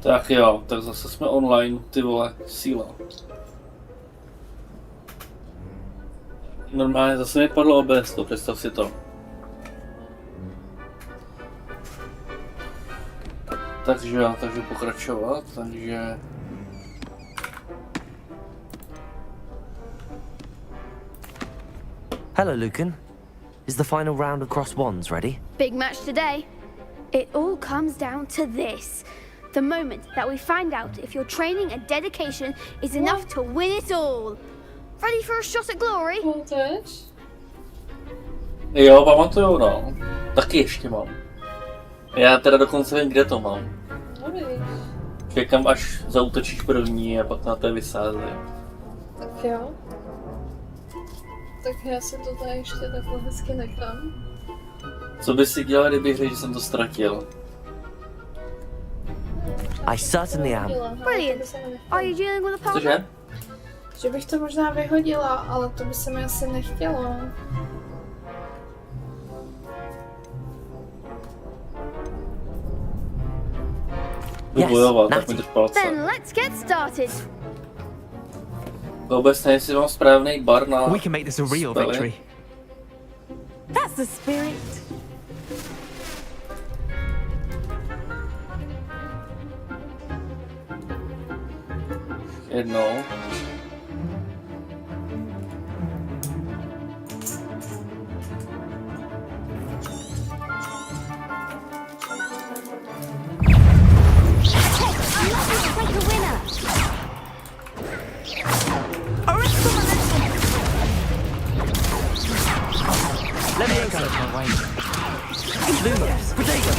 Tak jo, tak zase jsme online, ty vole, síla. Normálně zase mi padlo OBS, to představ si to. Takže jo, takže pokračovat, takže... Hello, Lucan. Is the final round of cross wands ready? Big match today. It all comes down to this. The moment that we find out if your training and dedication is enough to win it all. Ready for a shot at glory? No teď? Jo, pamatuju, no. Taky ještě mám. Já teda dokonce vím, kde to mám. No víš. Čekám, až zaútočíš první a pak na té vysází. Tak jo. Tak já si to tady ještě takhle hezky nechám. Co bys si dělal, kdybych řekl, že jsem to ztratil? I certainly am. Brilliant. Are you dealing with a partner? Cože? Že bych to možná vyhodila, ale to by se mi asi nechtělo. Jdu bojovat, tak mi drž palce. Then let's get started. Vůbec nevím, jestli mám správný bar na We can make this a real spely. victory. That's the spirit. Jednou. Like a winner. Let me go my way. Lumos, Protego.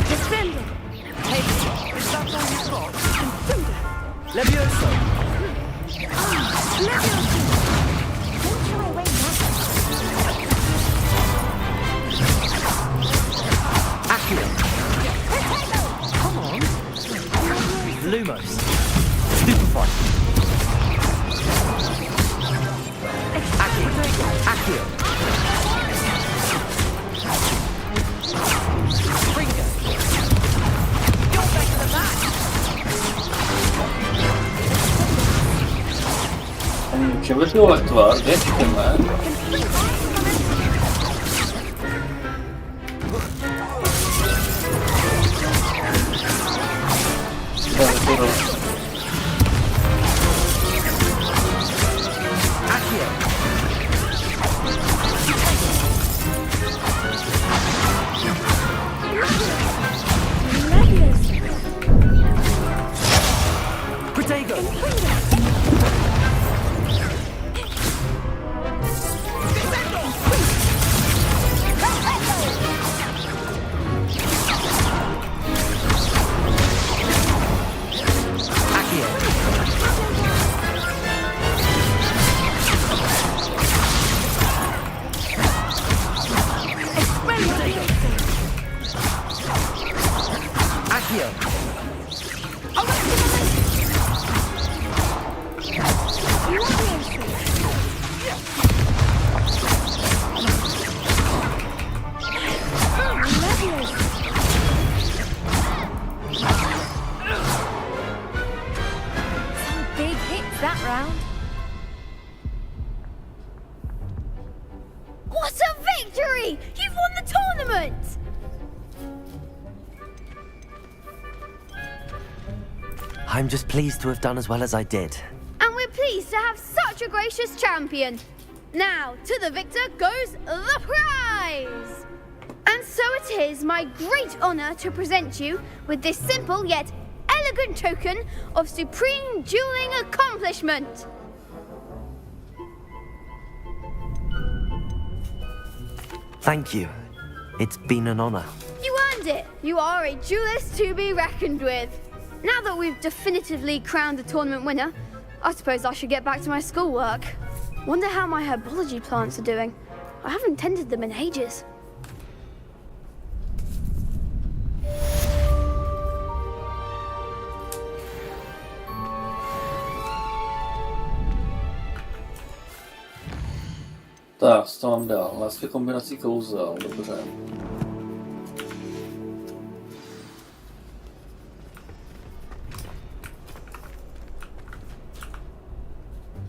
Defender. Is that all you've got? Levioso. Accio. Come on. Lumos. Stupefy. Accio. Springer. You're better than that. Čem by byl lektvar? Dnešním, ne? Accio. Protego. Big hits that round. What a victory! You've won the tournament! I'm just pleased to have done as well as I did. And we're pleased to have such a gracious champion. Now, to the victor goes the prize! And so it is my great honor to present you with this simple yet elegant token of supreme dueling accomplishment. Thank you. It's been an honor. You earned it. You are a duelist to be reckoned with. Now that we've definitively crowned the tournament winner, I suppose I should get back to my schoolwork. Wonder how my herbology plants are doing. I haven't tended them in ages. Tak, co tam mám dál? Následně kombinací kouzel, dobře.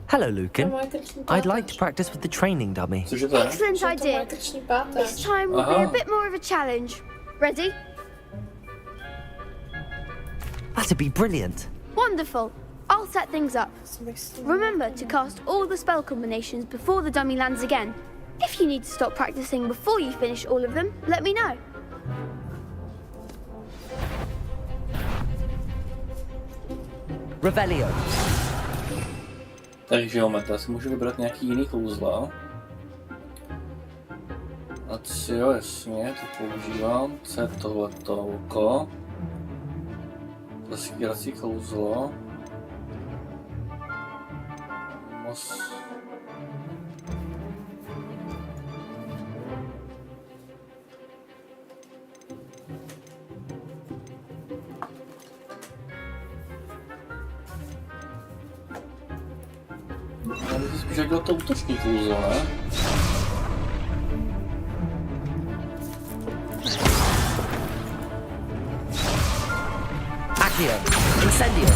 Hello, Lucan. To moje krční I'd like to páteř. practice with the training dummy. Cože to je? Excellent Že to moje idea. krční This páteř. time will be Aha. a bit more of a challenge. Ready? That'd be brilliant. Wonderful. I'll set things up. Jsem bych si- Remember to cast all the spell combinations before the dummy lands again. If you need to stop practicing before you finish all of them, let me know. Revelio. Takže jo, Meta, si můžu vybrat nějaký jiný kouzla. A co jo, jasně, to používám. Co je tohleto oko? Zasvírací kouzlo. Mos... Já bych spíš dělal to útoční kouzlo, ne? Accio. Incendio.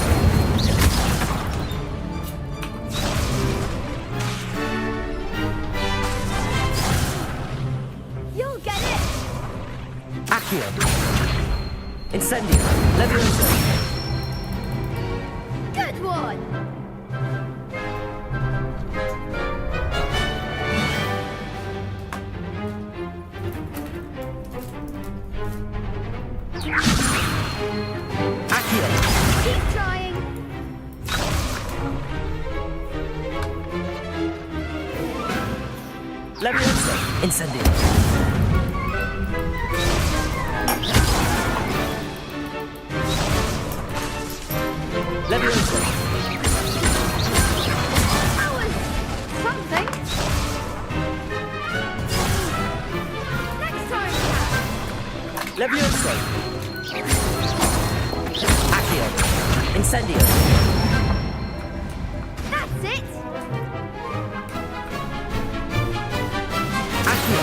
You'll get it! Accio. Incendio. Levioso. Good one! Accio. Keep trying! Levioso. Incendio. Levioso. That was something. Next time, Cat. Levioso. Accio. Incendio. That's it! Accio.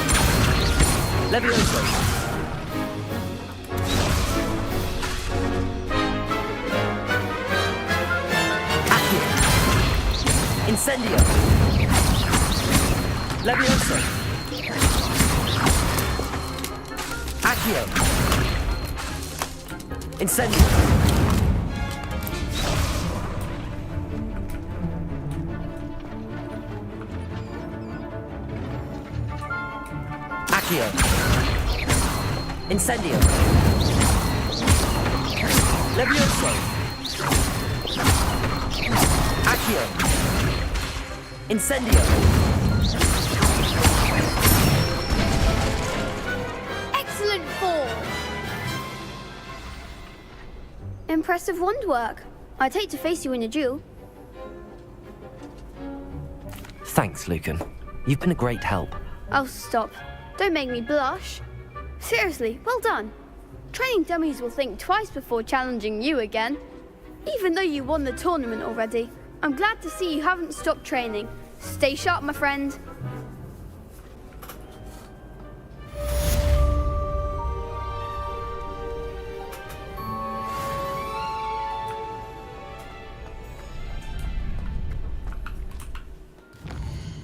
Levioso. Accio. Incendio. Levioso. Accio. Incendio. Accio. Incendio. Levioso. Accio. Incendio. Excellent fall! Impressive wand work. I'd hate to face you in a duel. Thanks, Lucan. You've been a great help. Oh, stop. Don't make me blush. Seriously, well done. Training dummies will think twice before challenging you again. Even though you won the tournament already, I'm glad to see you haven't stopped training. Stay sharp, my friend.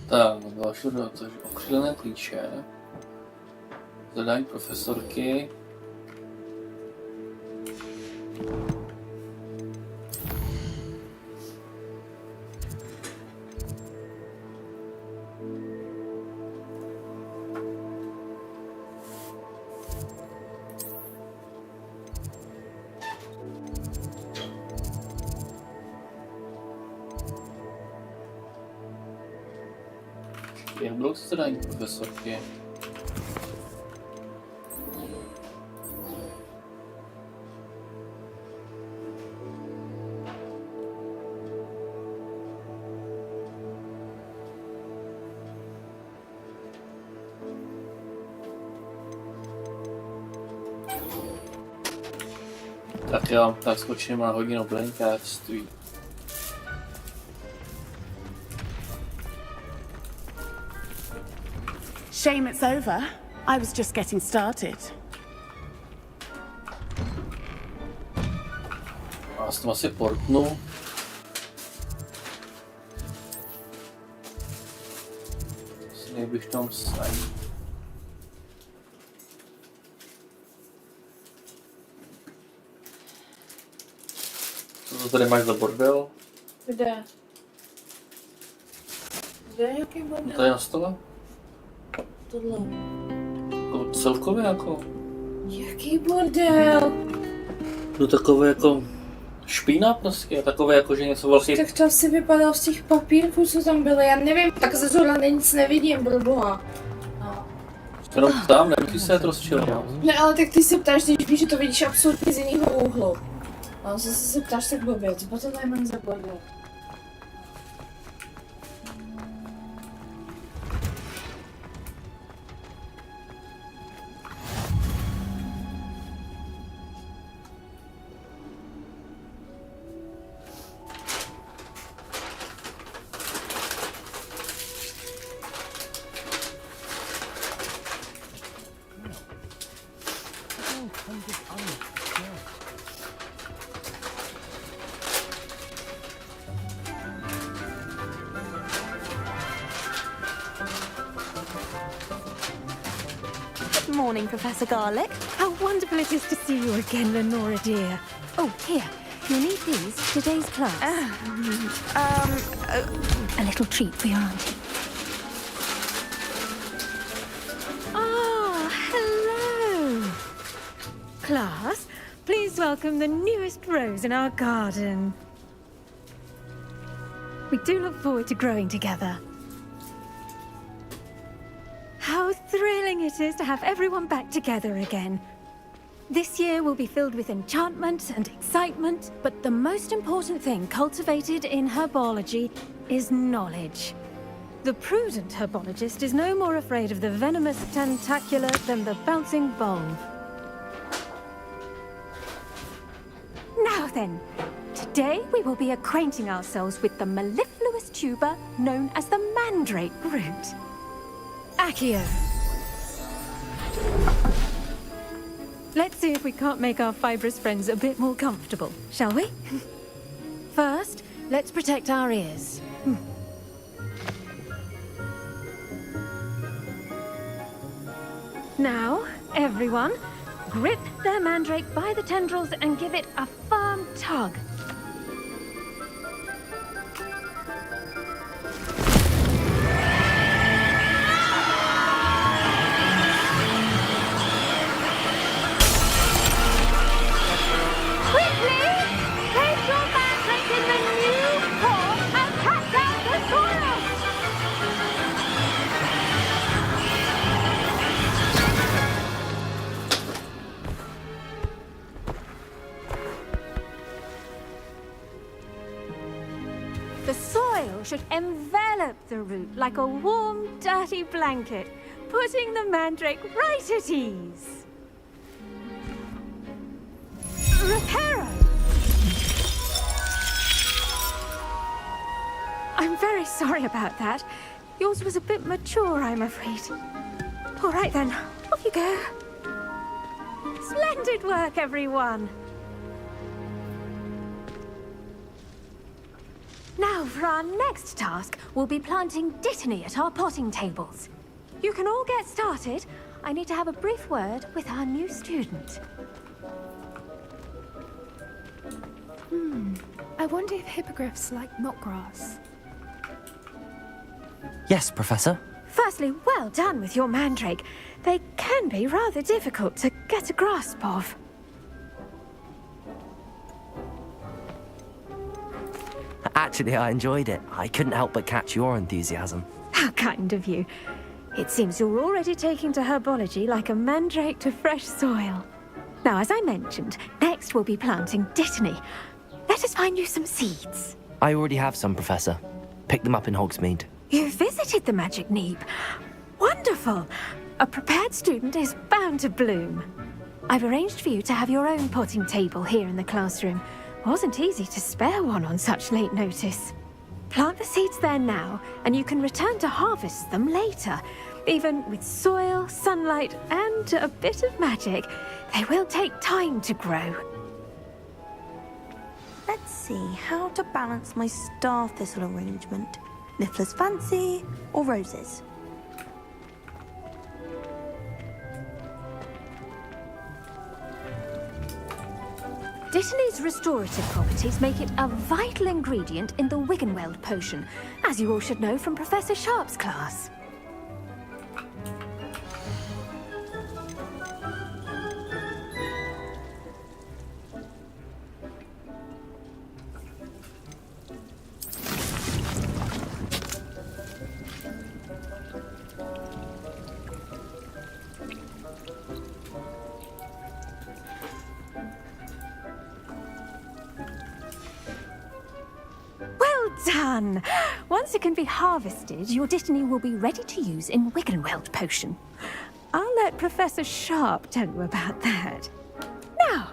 Tak, další dotaz. Okřídlené klíče. Zadání profesorky. Jak bylo to zadání profesorky? Tak jo, tak skočím na hodinu blinkářství. Shame it's over. I was just getting started. Já s tím asi portnu. Asi bych tam sajít. Co to tady máš za bordel? Kde? Kde, jaký No bordel? tady na stole? Tohle. Jako celkově jako? Jaký bordel? No takové jako špína prostě, takové jako, že něco vlastně... Tak to asi vypadalo z těch papírků, co tam byly, já nevím, tak ze zhora nic nevidím, proboha. No. Jenom tam, nevím, ty se je to rozčilo. Ne, ale tak ty se ptáš, když víš, že to vidíš absolutně z jiného úhlu. A zase se ptáš tak blbě, co to tady za bordel? Morning, Professor Garlic. How wonderful it is to see you again, Lenora dear. Oh, here. You'll need these for today's class. A little treat for your auntie. Ah, hello. Class, please welcome the newest rose in our garden. We do look forward to growing together. How thrilling it is to have everyone back together again. This year will be filled with enchantment and excitement, but the most important thing cultivated in herbology is knowledge. The prudent herbologist is no more afraid of the venomous tentacular than the bouncing bulb. Now then, today we will be acquainting ourselves with the mellifluous tuber known as the mandrake root. Accio. Let's see if we can't make our fibrous friends a bit more comfortable, shall we? First, let's protect our ears. Now, everyone, grip their mandrake by the tendrils and give it a firm tug. The soil should envelop the root like a warm, dirty blanket, putting the mandrake right at ease. Reparo! I'm very sorry about that. Yours was a bit mature, I'm afraid. All right then, off you go. Splendid work, everyone. Now, for our next task, we'll be planting dittany at our potting tables. You can all get started. I need to have a brief word with our new student. I wonder if hippogriffs like knotgrass. Yes, Professor. Firstly, well done with your mandrake. They can be rather difficult to get a grasp of. Actually, I enjoyed it. I couldn't help but catch your enthusiasm. How kind of you. It seems you're already taking to herbology like a mandrake to fresh soil. Now, as I mentioned, next we'll be planting dittany. Let us find you some seeds. I already have some, Professor. Picked them up in Hogsmeade. You visited the Magic Neep. Wonderful. A prepared student is bound to bloom. I've arranged for you to have your own potting table here in the classroom. Wasn't easy to spare one on such late notice. Plant the seeds there now, and you can return to harvest them later. Even with soil, sunlight, and a bit of magic, they will take time to grow. Let's see how to balance my star thistle arrangement. Niffler's fancy or roses? Dittany's restorative properties make it a vital ingredient in the Wiggenweld potion, as you all should know from Professor Sharp's class. Done! Once it can be harvested, your Dittany will be ready to use in Wiggenweld potion. I'll let Professor Sharp tell you about that. Now,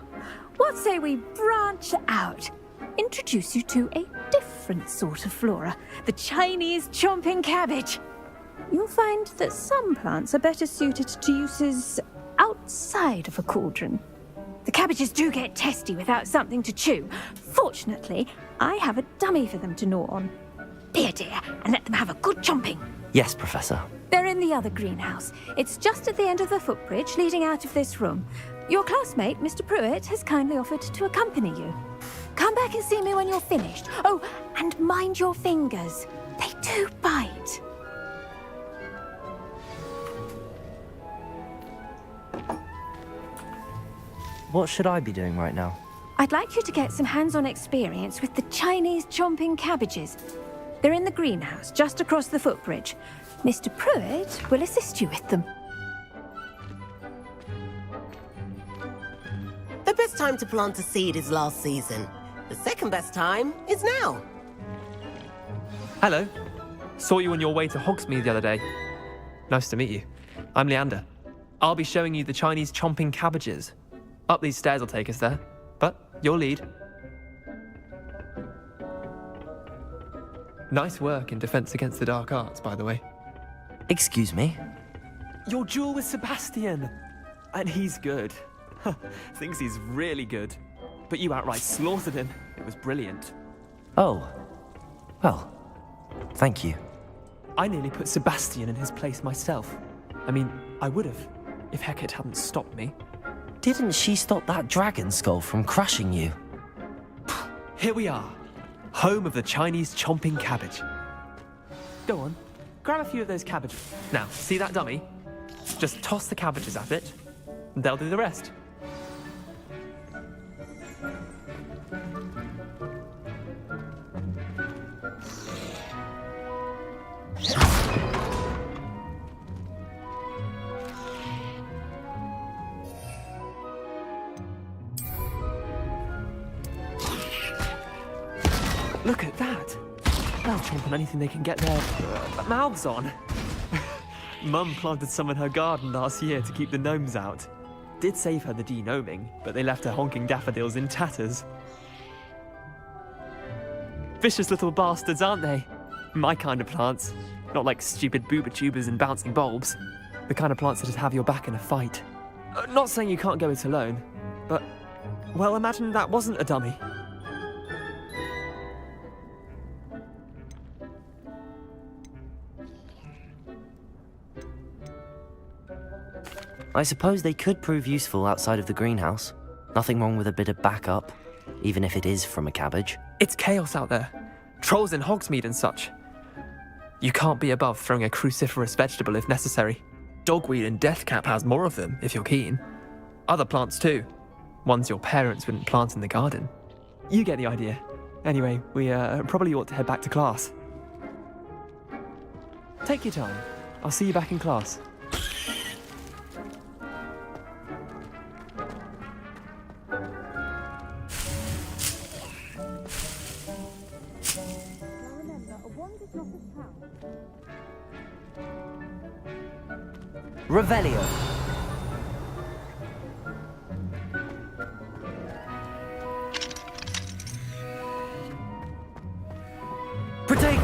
what say we branch out? Introduce you to a different sort of flora, the Chinese chomping cabbage. You'll find that some plants are better suited to uses outside of a cauldron. The cabbages do get testy without something to chew. Fortunately, I have a dummy for them to gnaw on. Be a dear and let them have a good chomping. Yes, Professor. They're in the other greenhouse. It's just at the end of the footbridge leading out of this room. Your classmate, Mr. Pruitt, has kindly offered to accompany you. Come back and see me when you're finished. Oh, and mind your fingers. They do bite. What should I be doing right now? I'd like you to get some hands-on experience with the Chinese chomping cabbages. They're in the greenhouse, just across the footbridge. Mr. Pruitt will assist you with them. The best time to plant a seed is last season. The second best time is now. Hello. Saw you on your way to Hogsmeade the other day. Nice to meet you. I'm Leander. I'll be showing you the Chinese chomping cabbages. Up these stairs will take us there, but your lead. Nice work in Defense Against the Dark Arts, by the way. Excuse me? Your duel with Sebastian! And he's good. Thinks he's really good. But you outright slaughtered him. It was brilliant. Oh. Well, thank you. I nearly put Sebastian in his place myself. I mean, I would have, if Hecate hadn't stopped me. Didn't she stop that dragon skull from crushing you? Here we are, home of the Chinese chomping cabbage. Go on, grab a few of those cabbages. Now, see that dummy? Just toss the cabbages at it, and they'll do the rest. Look at that! They'll chomp on anything they can get their mouths on. Mum planted some in her garden last year to keep the gnomes out. Did save her the de-gnoming, but they left her honking daffodils in tatters. Vicious little bastards, aren't they? My kind of plants. Not like stupid booba tubers and bouncing bulbs. The kind of plants that'd have your back in a fight. Not saying you can't go it alone, but, well, imagine that wasn't a dummy. I suppose they could prove useful outside of the greenhouse. Nothing wrong with a bit of backup, even if it is from a cabbage. It's chaos out there. Trolls in Hogsmeade and such. You can't be above throwing a cruciferous vegetable if necessary. Dogweed and deathcap has more of them, if you're keen. Other plants too. Ones your parents wouldn't plant in the garden. You get the idea. Anyway, we probably ought to head back to class. Take your time. I'll see you back in class. Revelio. Potato.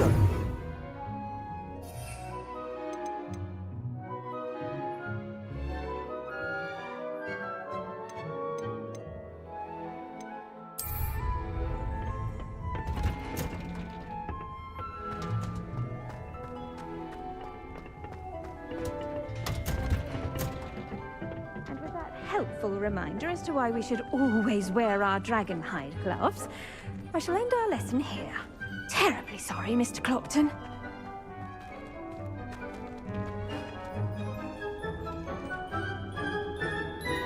And with that helpful reminder as to why we should always wear our dragon hide gloves, I shall end our lesson here. Terribly sorry, Mr. Clopton.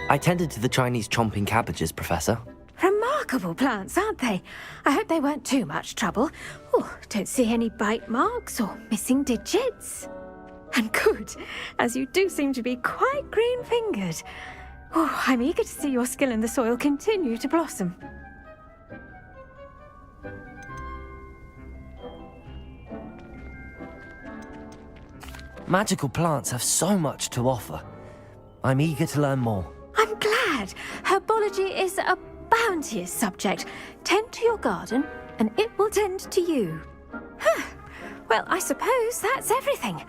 I tended to the Chinese chomping cabbages, Professor. Remarkable plants, aren't they? I hope they weren't too much trouble. Oh, don't see any bite marks or missing digits. And good, as you do seem to be quite green-fingered. Oh, I'm eager to see your skill in the soil continue to blossom. Magical plants have so much to offer. I'm eager to learn more. I'm glad. Herbology is a bounteous subject. Tend to your garden, and it will tend to you. Huh. Well, I suppose that's everything.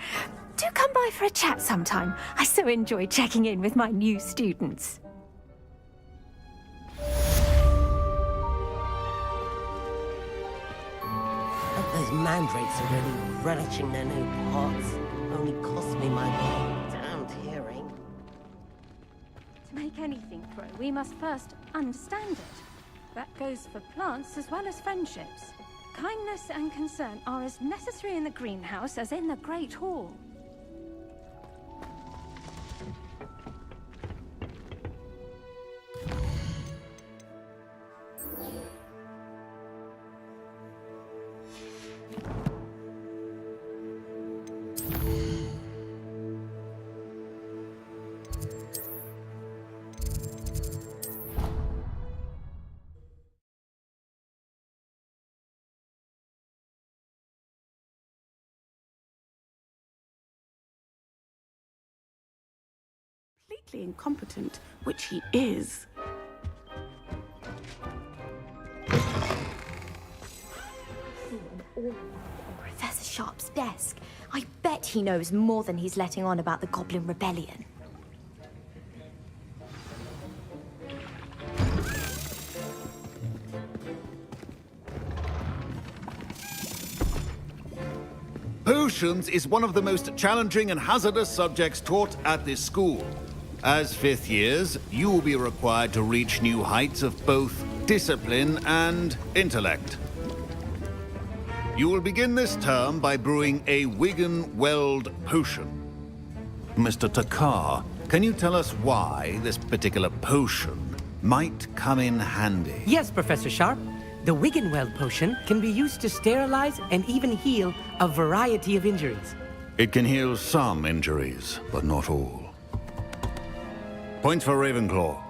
Do come by for a chat sometime. I so enjoy checking in with my new students. Those mandrakes are really relishing their new pots. Only cost me my damned hearing. To make anything grow, we must first understand it. That goes for plants as well as friendships. Kindness and concern are as necessary in the greenhouse as in the Great Hall. Completely incompetent, which he is. Professor Sharp's desk. I bet he knows more than he's letting on about the Goblin Rebellion. Potions is one of the most challenging and hazardous subjects taught at this school. As fifth years, you will be required to reach new heights of both discipline and intellect. You will begin this term by brewing a Wiggenweld potion. Mr. Takar, can you tell us why this particular potion might come in handy? Yes, Professor Sharp. The Wiggenweld potion can be used to sterilize and even heal a variety of injuries. It can heal some injuries, but not all. Points for Ravenclaw.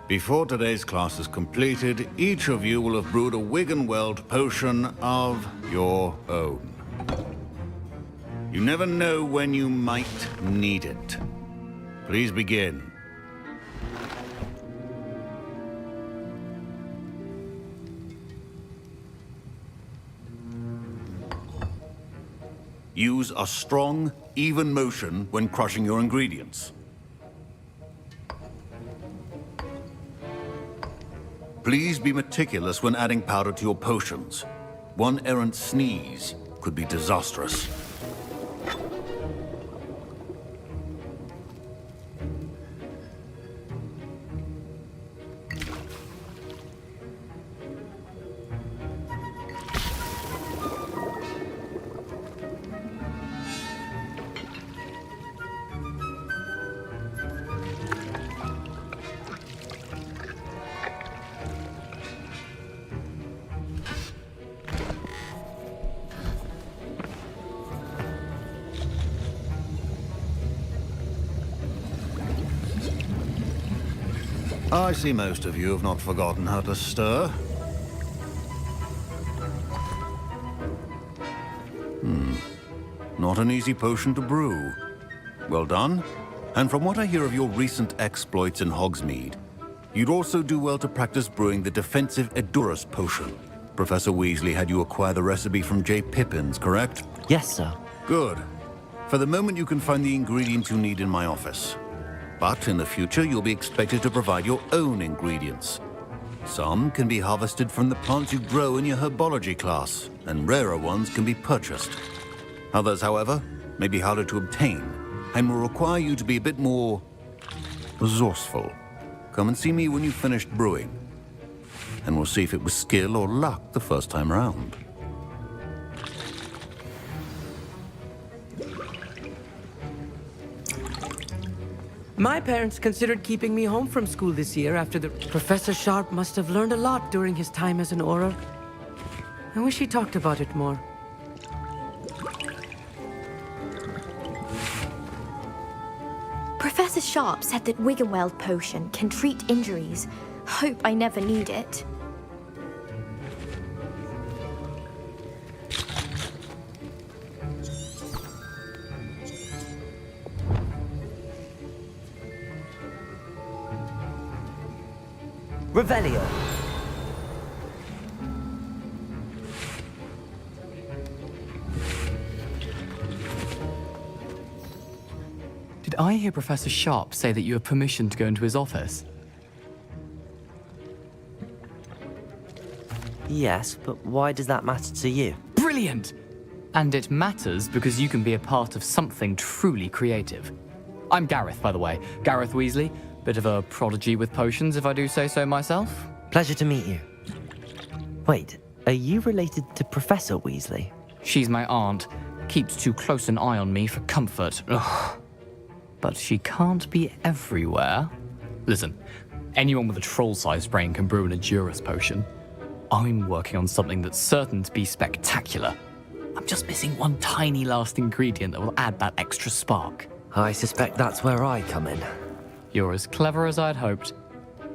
Before today's class is completed, each of you will have brewed a Wiggenweld potion of your own. You never know when you might need it. Please begin. Use a strong, even motion when crushing your ingredients. Please be meticulous when adding powder to your potions. One errant sneeze could be disastrous. I see most of you have not forgotten how to stir. Not an easy potion to brew. Well done. And from what I hear of your recent exploits in Hogsmeade, you'd also do well to practice brewing the defensive Edurus potion. Professor Weasley had you acquire the recipe from J. Pippin's, correct? Yes, sir. Good. For the moment, you can find the ingredients you need in my office. But in the future, you'll be expected to provide your own ingredients. Some can be harvested from the plants you grow in your herbology class, and rarer ones can be purchased. Others, however, may be harder to obtain, and will require you to be a bit more resourceful. Come and see me when you've finished brewing, and we'll see if it was skill or luck the first time round. My parents considered keeping me home from school this year after the... Professor Sharp must have learned a lot during his time as an Auror. I wish he talked about it more. Professor Sharp said that Wiggenweld potion can treat injuries. Hope I never need it. Revelio. Did I hear Professor Sharp say that you have permission to go into his office? Yes, but why does that matter to you? Brilliant! And it matters because you can be a part of something truly creative. I'm Gareth, by the way. Gareth Weasley. Bit of a prodigy with potions, if I do say so myself. Pleasure to meet you. Wait, are you related to Professor Weasley? She's my aunt. Keeps too close an eye on me for comfort. Ugh. But she can't be everywhere. Listen, anyone with a troll-sized brain can brew an Edurus potion. I'm working on something that's certain to be spectacular. I'm just missing one tiny last ingredient that will add that extra spark. I suspect that's where I come in. You're as clever as I'd hoped.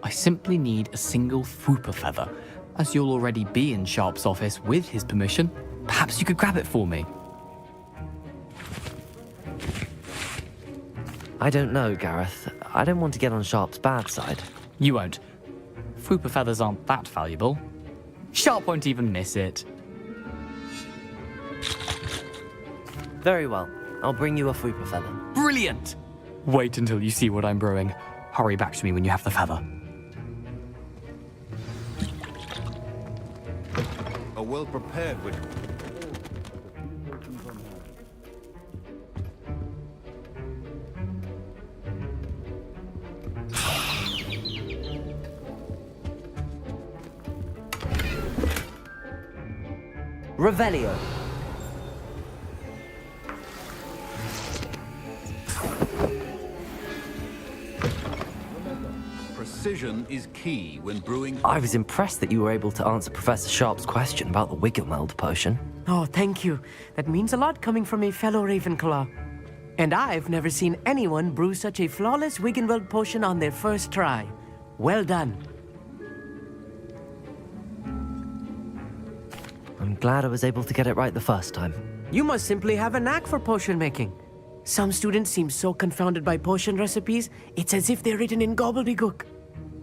I simply need a single Fwooper feather. As you'll already be in Sharp's office with his permission, perhaps you could grab it for me. I don't know, Gareth. I don't want to get on Sharp's bad side. You won't. Fwooper feathers aren't that valuable. Sharp won't even miss it. Very well. I'll bring you a Fwooper feather. Brilliant! Wait until you see what I'm brewing. Hurry back to me when you have the feather. A well-prepared witch. Revelio. Precision is key when brewing. I was impressed that you were able to answer Professor Sharp's question about the Wiggenweld potion. Oh, thank you. That means a lot coming from a fellow Ravenclaw. And I've never seen anyone brew such a flawless Wiggenweld potion on their first try. Well done. I'm glad I was able to get it right the first time. You must simply have a knack for potion making. Some students seem so confounded by potion recipes, it's as if they're written in gobbledygook.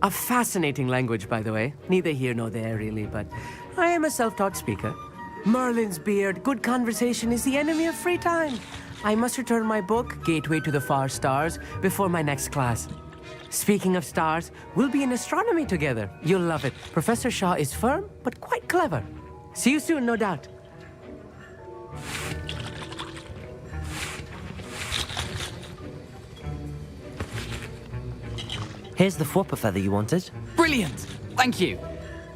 A fascinating language, by the way. Neither here nor there, really, but I am a self-taught speaker. Merlin's beard, good conversation is the enemy of free time. I must return my book, Gateway to the Far Stars, before my next class. Speaking of stars, we'll be in astronomy together. You'll love it. Professor Shaw is firm, but quite clever. See you soon, no doubt. Here's the Fwooper feather you wanted. Brilliant! Thank you.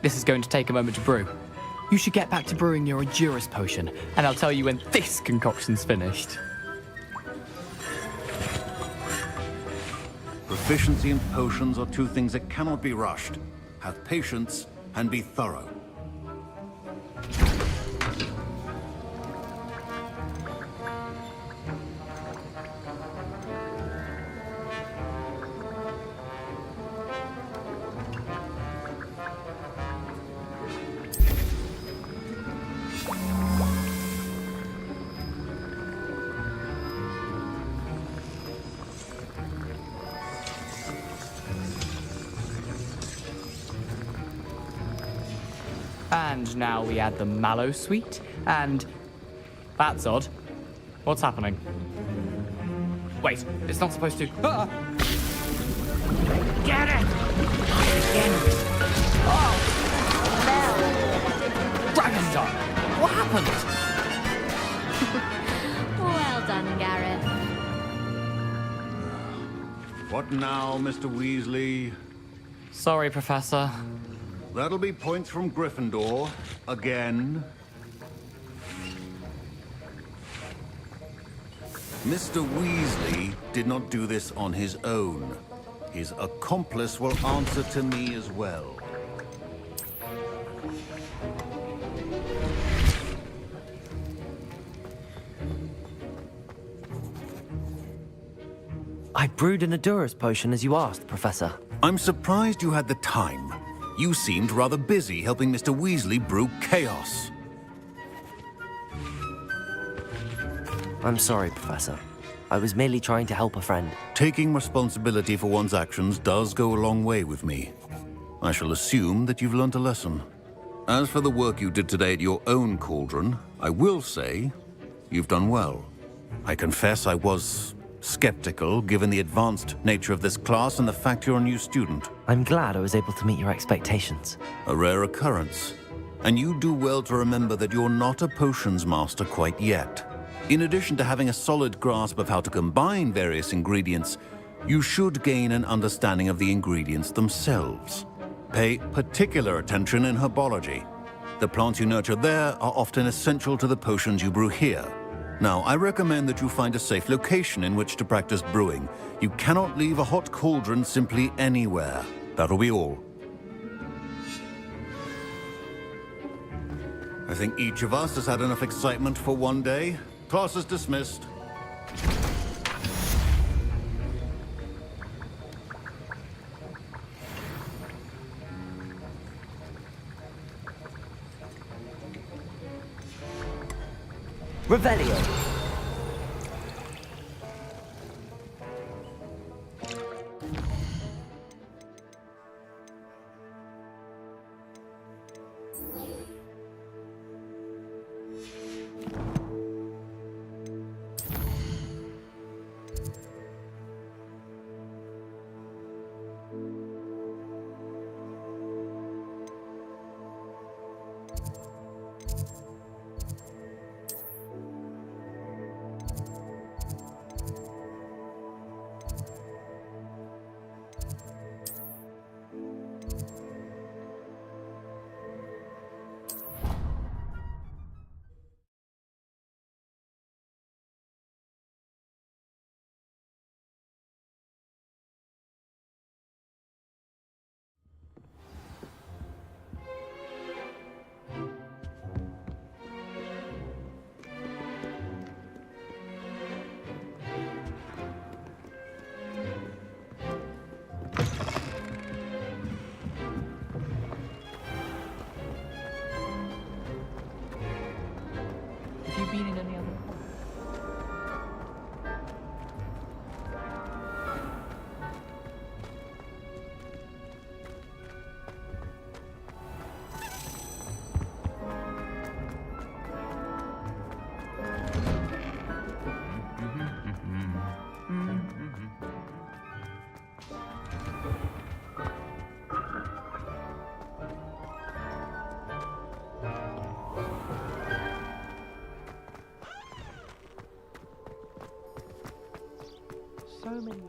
This is going to take a moment to brew. You should get back to brewing your Edurus potion, and I'll tell you when this concoction's finished. Proficiency in potions are two things that cannot be rushed. Have patience and be thorough. And now we add the mallow sweet, and... That's odd. What's happening? Wait, it's not supposed to... Ah! Get it! Oh! Dragon Dog! What happened? Well done, Gareth. What now, Mr. Weasley? Sorry, Professor. That'll be points from Gryffindor. Again. Mr. Weasley did not do this on his own. His accomplice will answer to me as well. I brewed an Adurus potion as you asked, Professor. I'm surprised you had the time. You seemed rather busy helping Mr. Weasley brew chaos. I'm sorry, Professor. I was merely trying to help a friend. Taking responsibility for one's actions does go a long way with me. I shall assume that you've learnt a lesson. As for the work you did today at your own cauldron, I will say you've done well. I confess I was skeptical, given the advanced nature of this class and the fact you're a new student. I'm glad I was able to meet your expectations. A rare occurrence. And you do well to remember that you're not a potions master quite yet. In addition to having a solid grasp of how to combine various ingredients, you should gain an understanding of the ingredients themselves. Pay particular attention in herbology. The plants you nurture there are often essential to the potions you brew here. Now, I recommend that you find a safe location in which to practice brewing. You cannot leave a hot cauldron simply anywhere. That'll be all. I think each of us has had enough excitement for one day. Class is dismissed. Revelio. Have you been in any other? So many.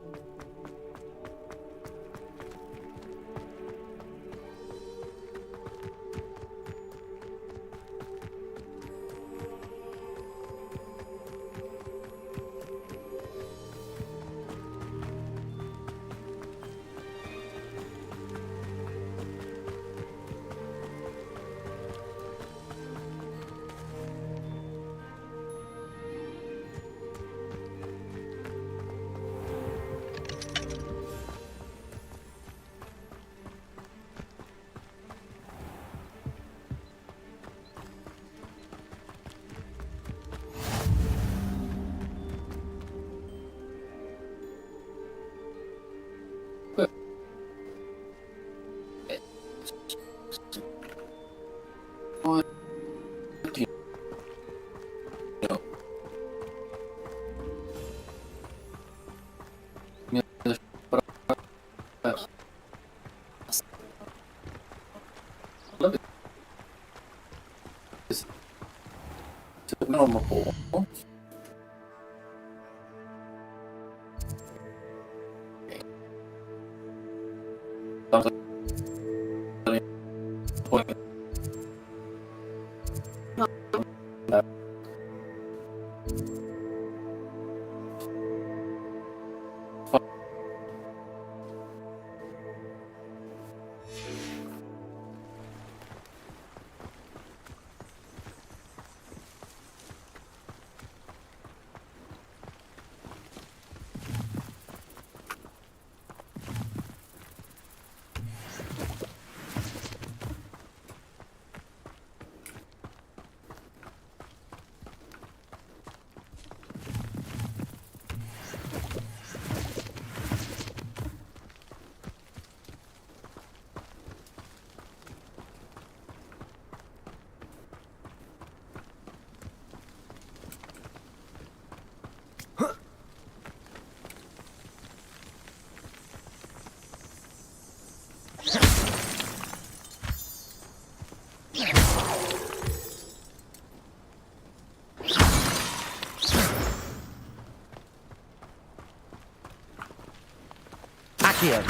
Accio!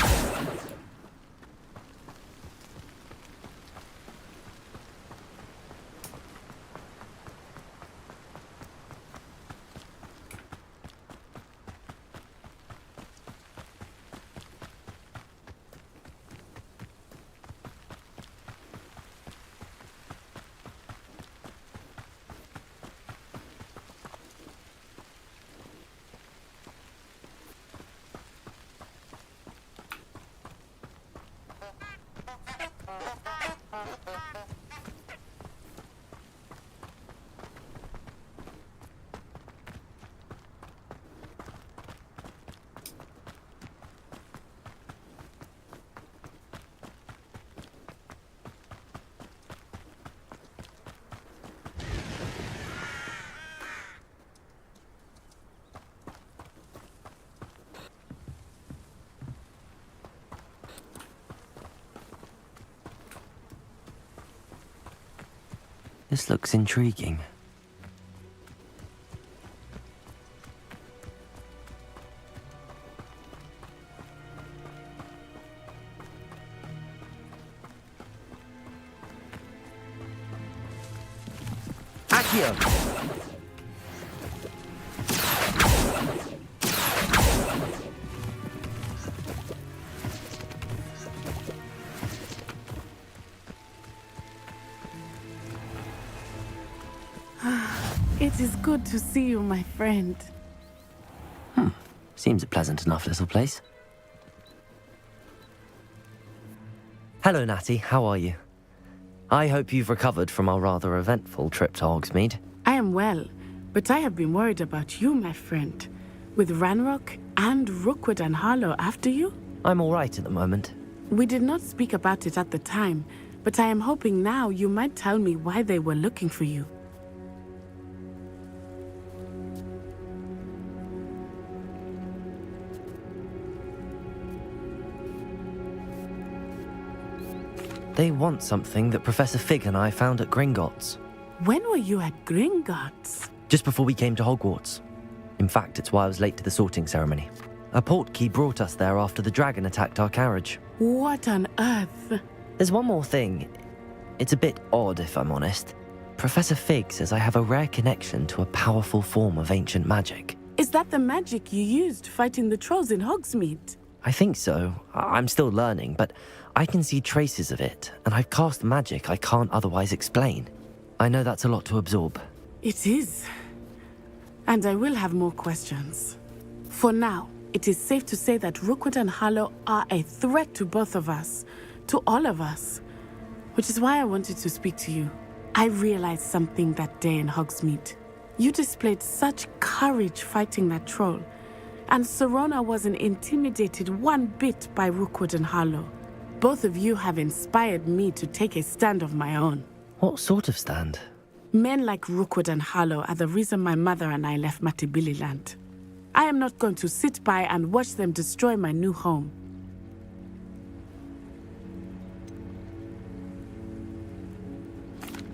This looks intriguing. Accio! It is good to see you, my friend. Seems a pleasant enough little place. Hello, Natty. How are you? I hope you've recovered from our rather eventful trip to Hogsmeade. I am well, but I have been worried about you, my friend. With Ranrock and Rookwood and Harlow after you? I'm all right at the moment. We did not speak about it at the time, but I am hoping now you might tell me why they were looking for you. They want something that Professor Fig and I found at Gringotts. When were you at Gringotts? Just before we came to Hogwarts. In fact, it's why I was late to the sorting ceremony. A portkey brought us there after the dragon attacked our carriage. What on earth? There's one more thing. It's a bit odd, if I'm honest. Professor Fig says I have a rare connection to a powerful form of ancient magic. Is that the magic you used fighting the trolls in Hogsmeade? I think so. I'm still learning, but I can see traces of it, and I've cast magic I can't otherwise explain. I know that's a lot to absorb. It is. And I will have more questions. For now, it is safe to say that Rookwood and Harlow are a threat to both of us, to all of us. Which is why I wanted to speak to you. I realized something that day in Hogsmeade. You displayed such courage fighting that troll, and Serona wasn't intimidated one bit by Rookwood and Harlow. Both of you have inspired me to take a stand of my own. What sort of stand? Men like Rookwood and Harlow are the reason my mother and I left Matibili land. I am not going to sit by and watch them destroy my new home.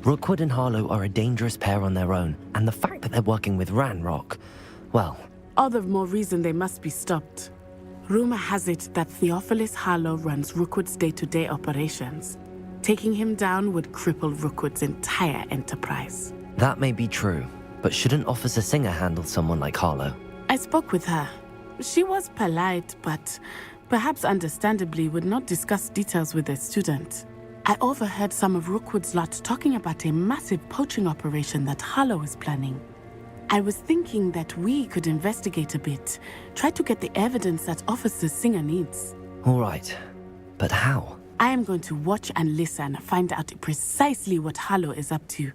Rookwood and Harlow are a dangerous pair on their own, and the fact that they're working with Ranrock, well... All the more reason they must be stopped. Rumor has it that Theophilus Harlow runs Rookwood's day-to-day operations. Taking him down would cripple Rookwood's entire enterprise. That may be true, but shouldn't Officer Singer handle someone like Harlow? I spoke with her. She was polite, but perhaps understandably would not discuss details with a student. I overheard some of Rookwood's lot talking about a massive poaching operation that Harlow is planning. I was thinking that we could investigate a bit, try to get the evidence that Officer Singer needs. All right, but how? I am going to watch and listen, find out precisely what Harlow is up to.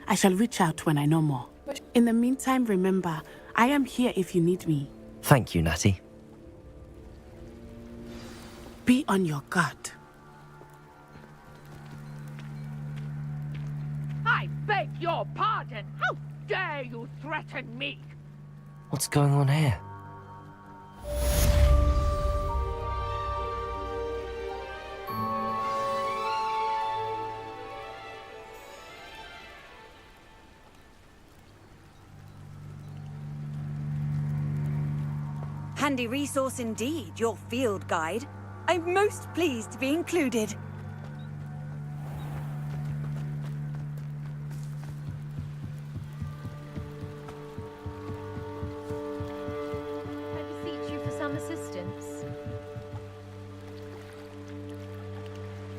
I shall reach out when I know more. In the meantime, remember, I am here if you need me. Thank you, Natty. Be on your guard. I beg your pardon. How dare you threaten me? What's going on here? Handy resource indeed, your field guide. I'm most pleased to be included. I beseech you for some assistance.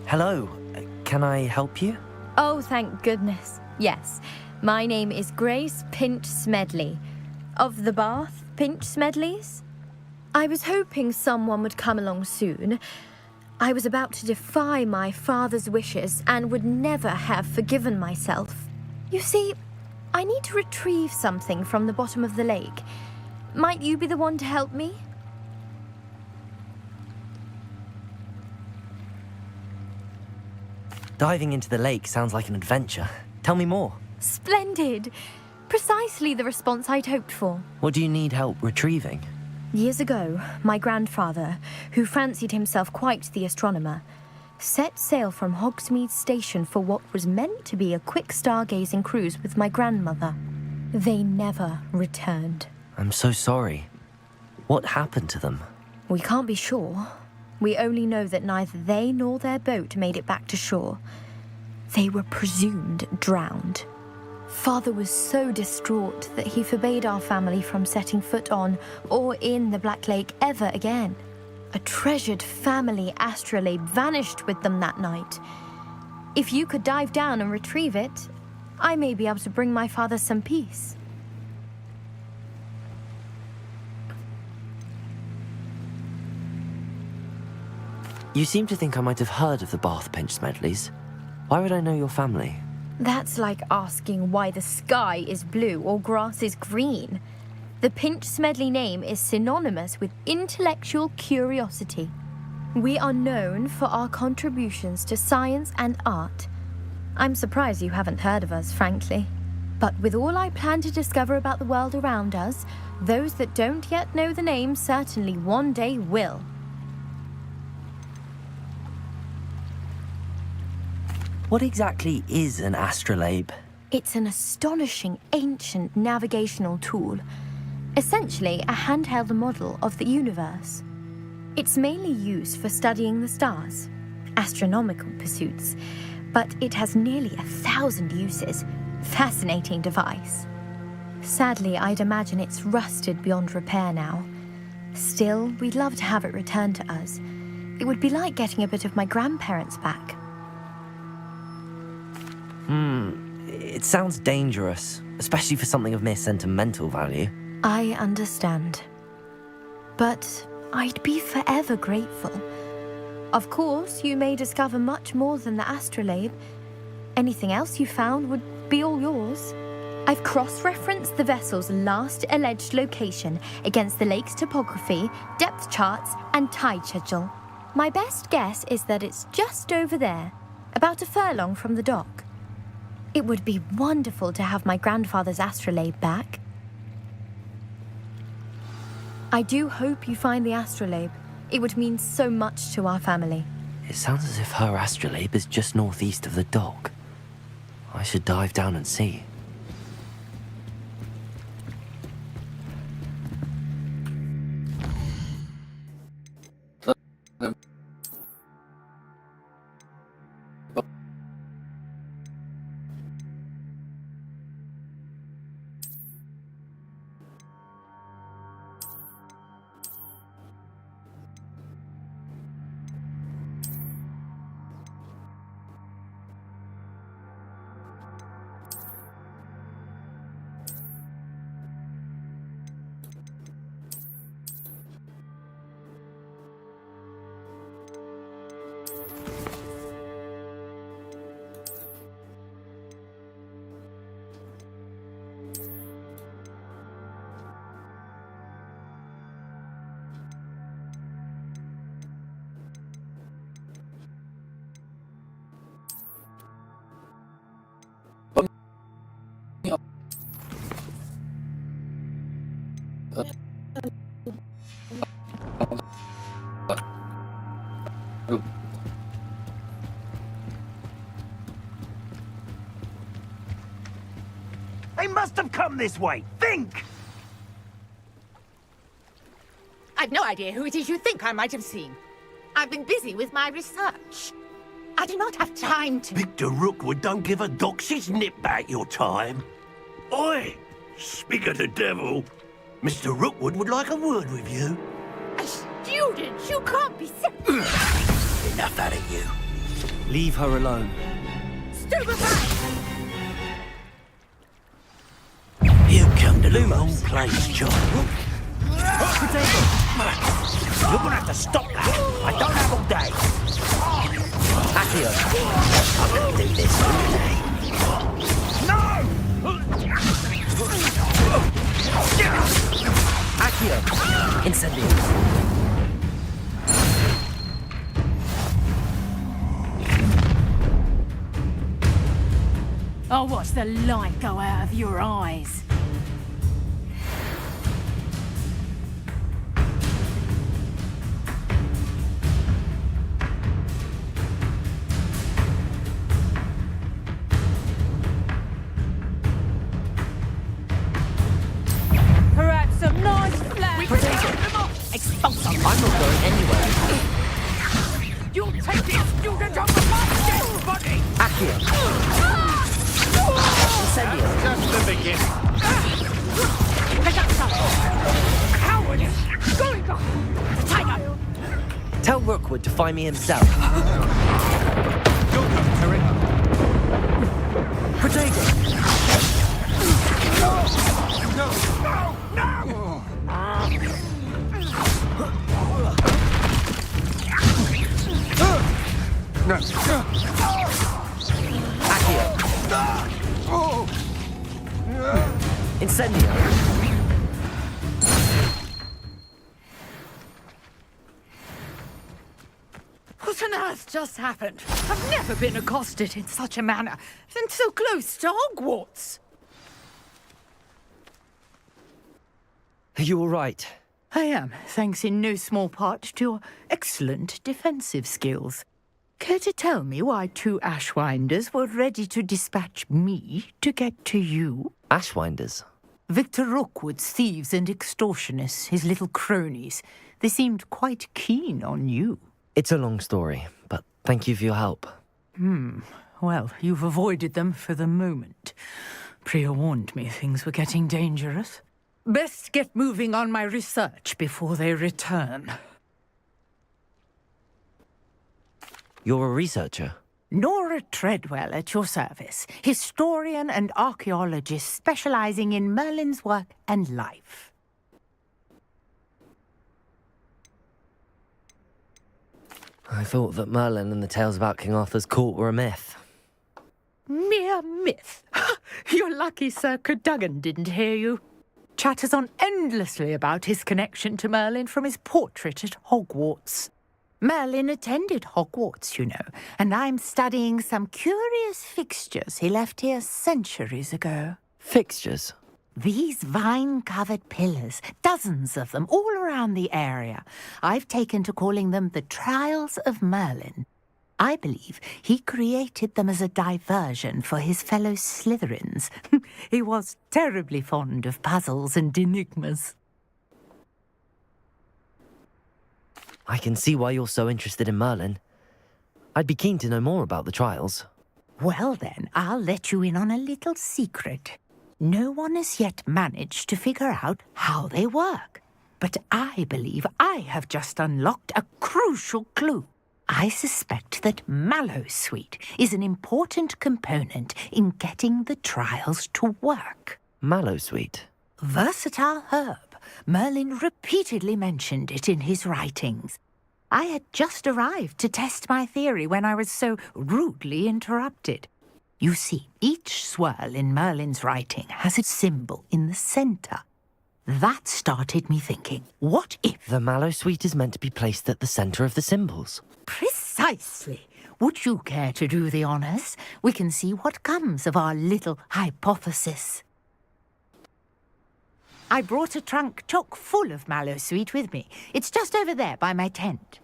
Hello, can I help you? Oh, thank goodness. Yes. My name is Grace Pinch Smedley, of the Bath Pinch Smedleys. I was hoping someone would come along soon. I was about to defy my father's wishes and would never have forgiven myself. You see, I need to retrieve something from the bottom of the lake. Might you be the one to help me? Diving into the lake sounds like an adventure. Tell me more. Splendid! Precisely the response I'd hoped for. What do you need help retrieving? Years ago, my grandfather, who fancied himself quite the astronomer, set sail from Hogsmeade Station for what was meant to be a quick stargazing cruise with my grandmother. They never returned. I'm so sorry. What happened to them? We can't be sure. We only know that neither they nor their boat made it back to shore. They were presumed drowned. Father was so distraught that he forbade our family from setting foot on or in the Black Lake ever again. A treasured family astrolabe vanished with them that night. If you could dive down and retrieve it, I may be able to bring my father some peace. You seem to think I might have heard of the Bath Pinch Smedleys. Why would I know your family? That's like asking why the sky is blue or grass is green. The Pinch Smedley name is synonymous with intellectual curiosity. We are known for our contributions to science and art. I'm surprised you haven't heard of us, frankly. But with all I plan to discover about the world around us, those that don't yet know the name certainly one day will. What exactly is an astrolabe? It's an astonishing ancient navigational tool. Essentially, a handheld model of the universe. It's mainly used for studying the stars, astronomical pursuits, but it has nearly 1,000 uses. Fascinating device. Sadly, I'd imagine it's rusted beyond repair now. Still, we'd love to have it returned to us. It would be like getting a bit of my grandparents back. It sounds dangerous, especially for something of mere sentimental value. I understand. But I'd be forever grateful. Of course, you may discover much more than the astrolabe. Anything else you found would be all yours. I've cross-referenced the vessel's last alleged location against the lake's topography, depth charts, and tide schedule. My best guess is that it's just over there, about a furlong from the dock. It would be wonderful to have my grandfather's astrolabe back. I do hope you find the astrolabe. It would mean so much to our family. It sounds as if her astrolabe is just northeast of the dock. I should dive down and see. They must have come this way. Think! I've no idea who it is you think I might have seen. I've been busy with my research. I do not have time to... Victor Rookwood don't give a dox's nip back your time. Oi! Speak of the devil. Mr. Rookwood would like a word with you. A student? You can't be so... Enough out of you. Leave her alone. Stupefy! You come to the wrong place, child. You're gonna have to stop that. I don't have all day. Accio. I'm gonna do this all day. No! Accio. Incendio. I'll watch the light go out of your eyes. Perhaps some nice flash. Expulse I'm not going anywhere. You'll take this student off of my dead body! Accio. Incendio. Just the beginning. Cowardice! Going on! Tiger! Tell Rookwood to find me himself. Protego. No! Accio. Incendio. What on earth just happened? I've never been accosted in such a manner, and so close to Hogwarts. Are you all right? I am, thanks in no small part to your excellent defensive skills. Care to tell me why 2 Ashwinders were ready to dispatch me to get to you? Ashwinders? Victor Rookwood's thieves and extortionists, his little cronies. They seemed quite keen on you. It's a long story, but thank you for your help. Well, you've avoided them for the moment. Priya warned me things were getting dangerous. Best get moving on my research before they return. You're a researcher? Nora Treadwell at your service, historian and archaeologist specializing in Merlin's work and life. I thought that Merlin and the tales about King Arthur's court were a myth. Mere myth. You're lucky Sir Cadogan didn't hear you. Chatters on endlessly about his connection to Merlin from his portrait at Hogwarts. Merlin attended Hogwarts, you know, and I'm studying some curious fixtures he left here centuries ago. Fixtures? These vine-covered pillars, dozens of them, all around the area. I've taken to calling them the Trials of Merlin. I believe he created them as a diversion for his fellow Slytherins. He was terribly fond of puzzles and enigmas. I can see why you're so interested in Merlin. I'd be keen to know more about the trials. Well then, I'll let you in on a little secret. No one has yet managed to figure out how they work. But I believe I have just unlocked a crucial clue. I suspect that Mallowsweet is an important component in getting the trials to work. Mallowsweet? Versatile herb. Merlin repeatedly mentioned it in his writings. I had just arrived to test my theory when I was so rudely interrupted. You see, each swirl in Merlin's writing has a symbol in the centre. That started me thinking, what if... The Mallowsweet is meant to be placed at the centre of the symbols. Precisely. Would you care to do the honours? We can see what comes of our little hypothesis. I brought a trunk chock full of Mallowsweet with me. It's just over there by my tent.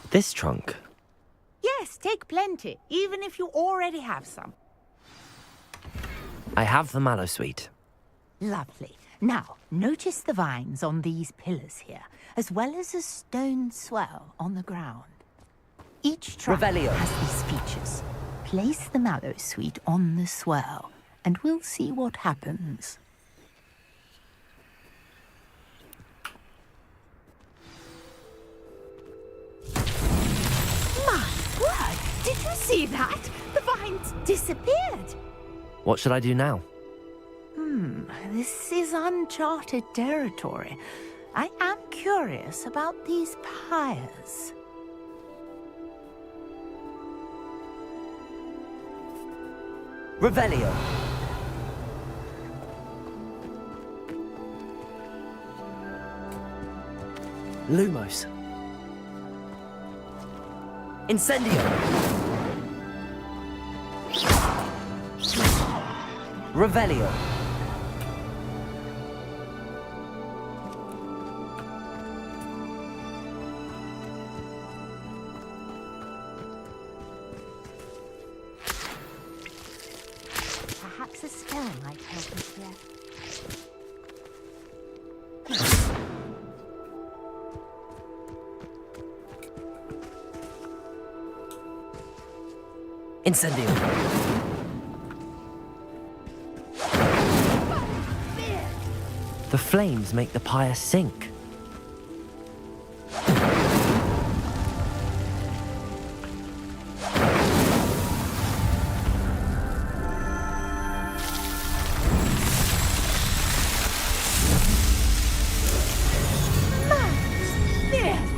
This trunk? Yes, take plenty, even if you already have some. I have the mallow sweet. Lovely. Now, notice the vines on these pillars here, as well as a stone swell on the ground. Each trunk Revelio. has these features. Place the mallow sweet on the swell, and we'll see what happens. My word! Did you see that? The vines disappeared! What should I do now? This is uncharted territory. I am curious about these pyres. Revelio. Lumos. Incendio. Revelio. Perhaps a spell might help us here. Incendio. The flames make the pyre sink.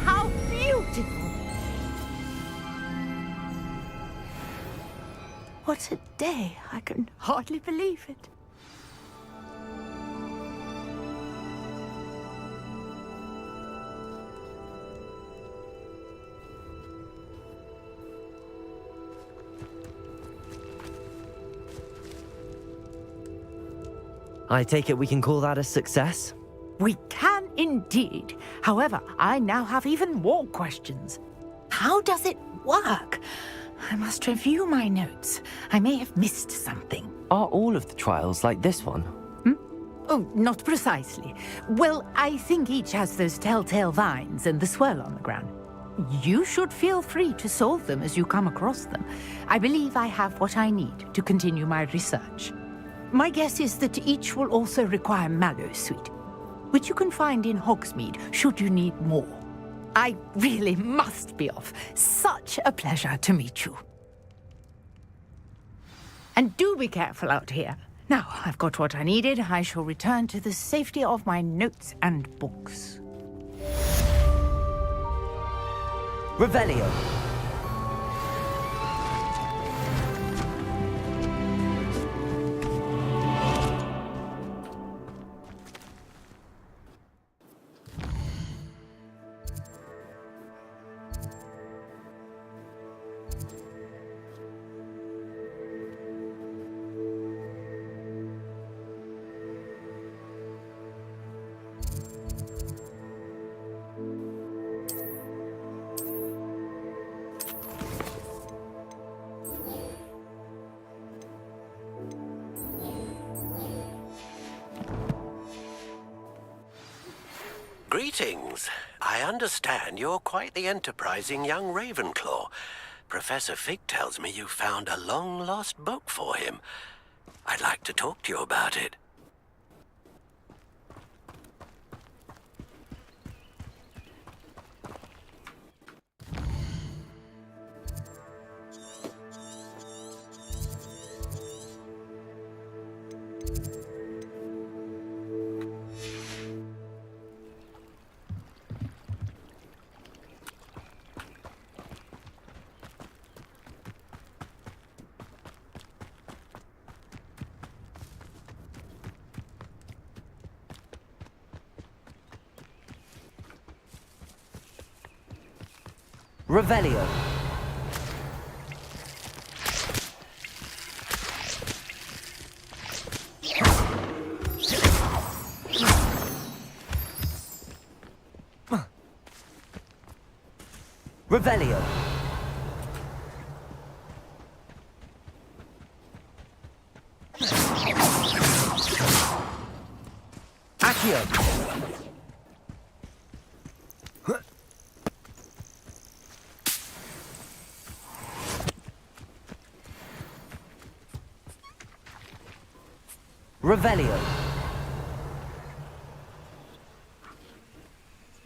How beautiful! What a day! I can hardly believe it. I take it we can call that a success? We can indeed. However, I now have even more questions. How does it work? I must review my notes. I may have missed something. Are all of the trials like this one? Oh, not precisely. Well, I think each has those telltale vines and the swirl on the ground. You should feel free to solve them as you come across them. I believe I have what I need to continue my research. My guess is that each will also require mallow sweet, which you can find in Hogsmeade should you need more. I really must be off. Such a pleasure to meet you. And do be careful out here. Now, I've got what I needed. I shall return to the safety of my notes and books. Revelio. Greetings. I understand you're quite the enterprising young Ravenclaw. Professor Fig tells me you found a long-lost book for him. I'd like to talk to you about it. Revelio. Revelio. Accio. Revelio.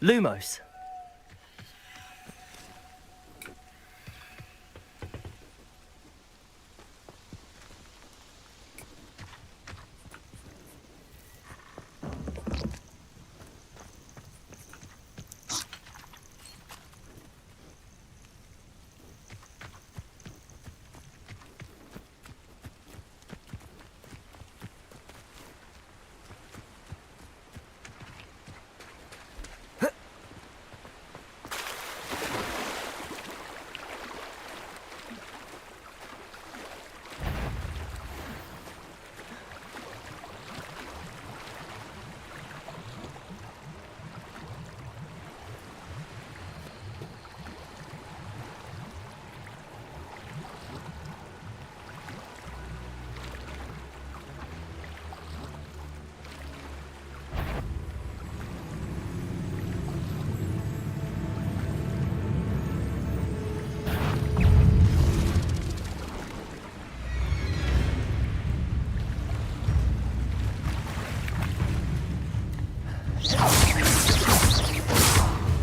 Lumos.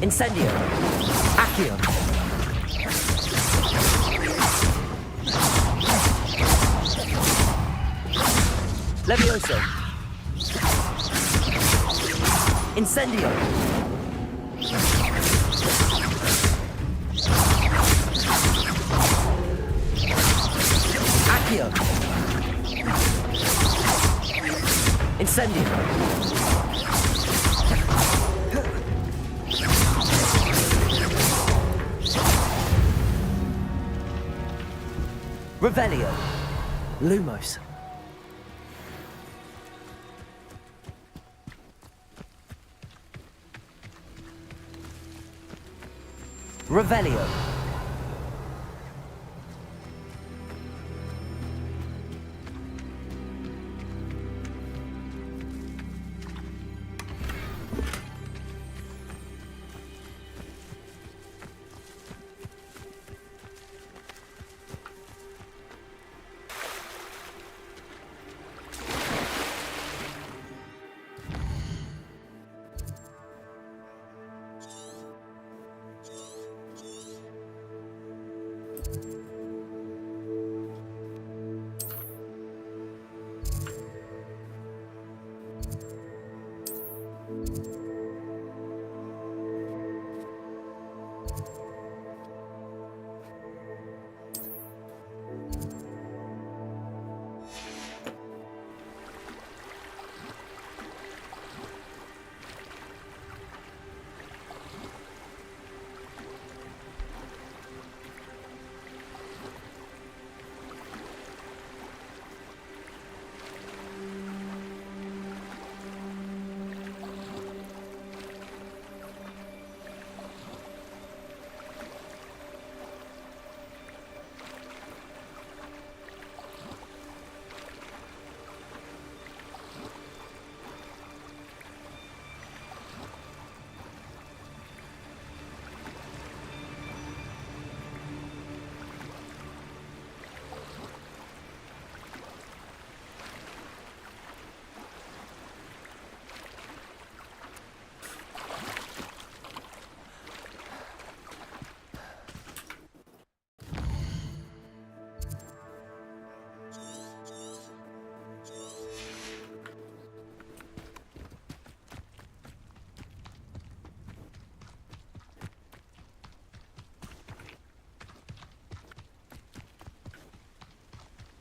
Incendio. Accio. Levioso. Incendio. Accio. Incendio. Revelio. Lumos. Revelio.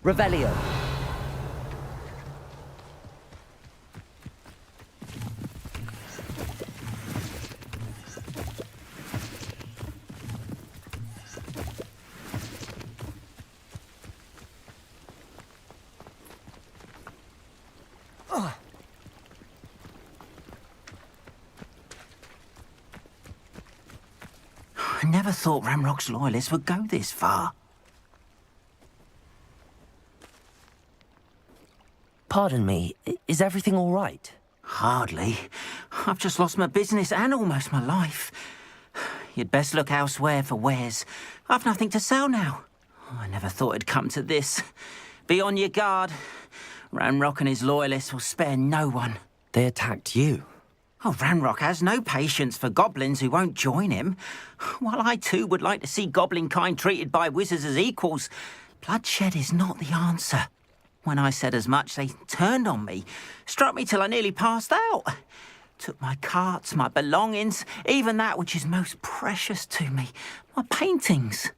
Revelio. I never thought Ramrock's loyalists would go this far. Pardon me, is everything all right? Hardly. I've just lost my business and almost my life. You'd best look elsewhere for wares. I've nothing to sell now. I never thought it'd come to this. Be on your guard. Ranrock and his loyalists will spare no one. They attacked you? Oh, Ranrock has no patience for goblins who won't join him. While I too would like to see goblin kind treated by wizards as equals, bloodshed is not the answer. When I said as much, they turned on me, struck me till I nearly passed out. Took my carts, my belongings, even that which is most precious to me, my paintings.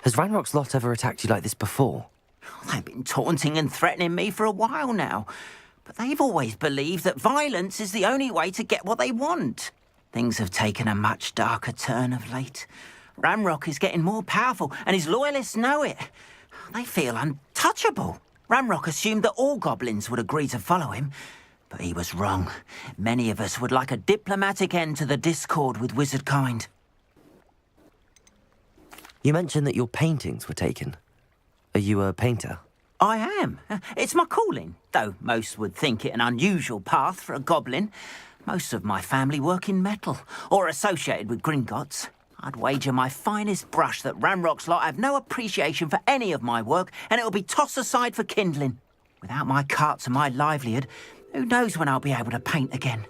Has Ranrock's lot ever attacked you like this before? They've been taunting and threatening me for a while now, but they've always believed that violence is the only way to get what they want. Things have taken a much darker turn of late. Ranrock is getting more powerful, and his loyalists know it. They feel untouchable. Ranrock assumed that all goblins would agree to follow him, but he was wrong. Many of us would like a diplomatic end to the discord with wizard kind. You mentioned that your paintings were taken. Are you a painter? I am. It's my calling, though most would think it an unusual path for a goblin. Most of my family work in metal, or associated with Gringotts. I'd wager my finest brush that Ranrock's lot have no appreciation for any of my work, and it'll be tossed aside for kindling. Without my carts and my livelihood, who knows when I'll be able to paint again.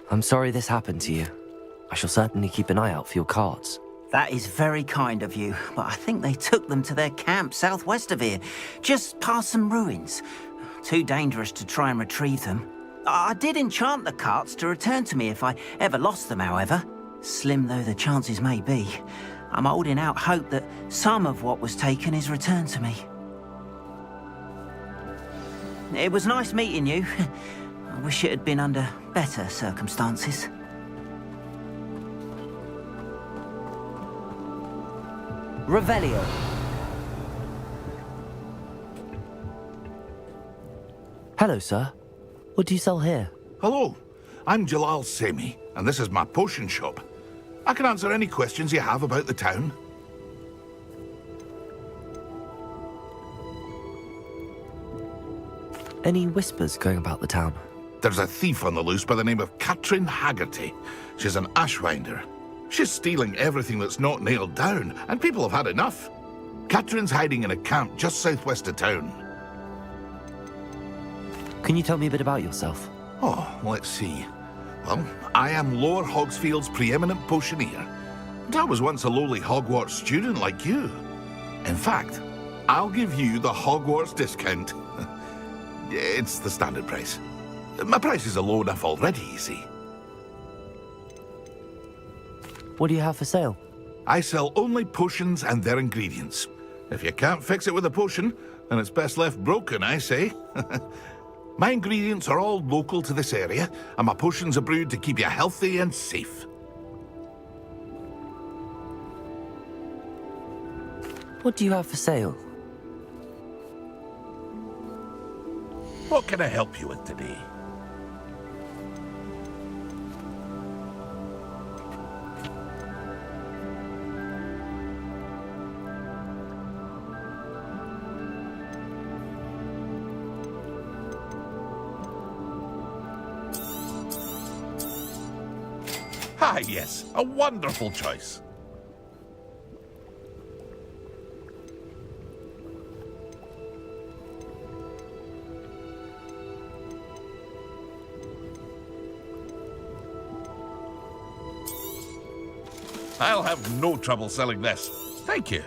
I'm sorry this happened to you. I shall certainly keep an eye out for your carts. That is very kind of you, but I think they took them to their camp southwest of here, just past some ruins. Too dangerous to try and retrieve them. I did enchant the carts to return to me if I ever lost them, however. Slim though the chances may be, I'm holding out hope that some of what was taken is returned to me. It was nice meeting you. I wish it had been under better circumstances. Revelio. Hello, sir. What do you sell here? Hello, I'm Jalal Semi, and this is my potion shop. I can answer any questions you have about the town. Any whispers going about the town? There's a thief on the loose by the name of Katrin Haggerty. She's an ashwinder. She's stealing everything that's not nailed down, and people have had enough. Katrin's hiding in a camp just southwest of town. Can you tell me a bit about yourself? Oh, let's see. Well, I am Lower Hogsfield's preeminent potioneer. And I was once a lowly Hogwarts student like you. In fact, I'll give you the Hogwarts discount. It's the standard price. My prices are low enough already, you see. What do you have for sale? I sell only potions and their ingredients. If you can't fix it with a potion, then it's best left broken, I say. My ingredients are all local to this area, and my potions are brewed to keep you healthy and safe. What do you have for sale? What can I help you with today? Ah, yes, a wonderful choice. I'll have no trouble selling this. Thank you.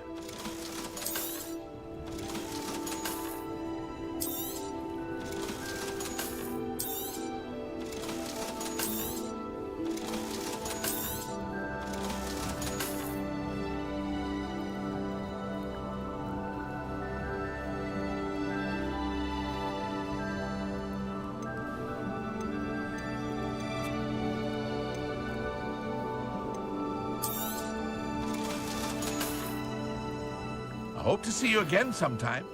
I hope to see you again sometime.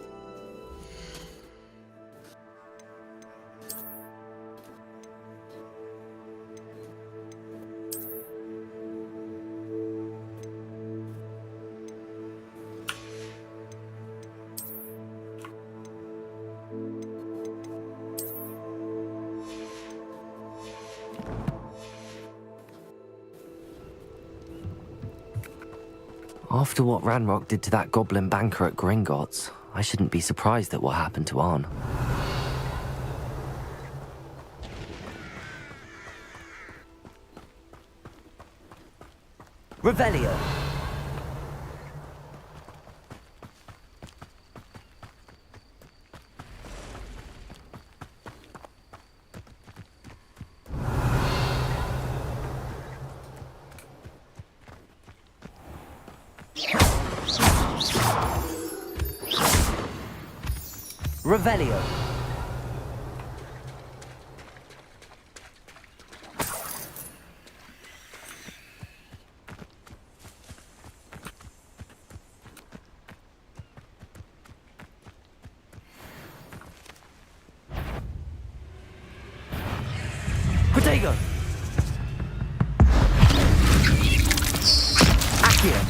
After what Ranrock did to that goblin banker at Gringotts, I shouldn't be surprised at what happened to Arn. Revelio. Revelio. Protego. Accio.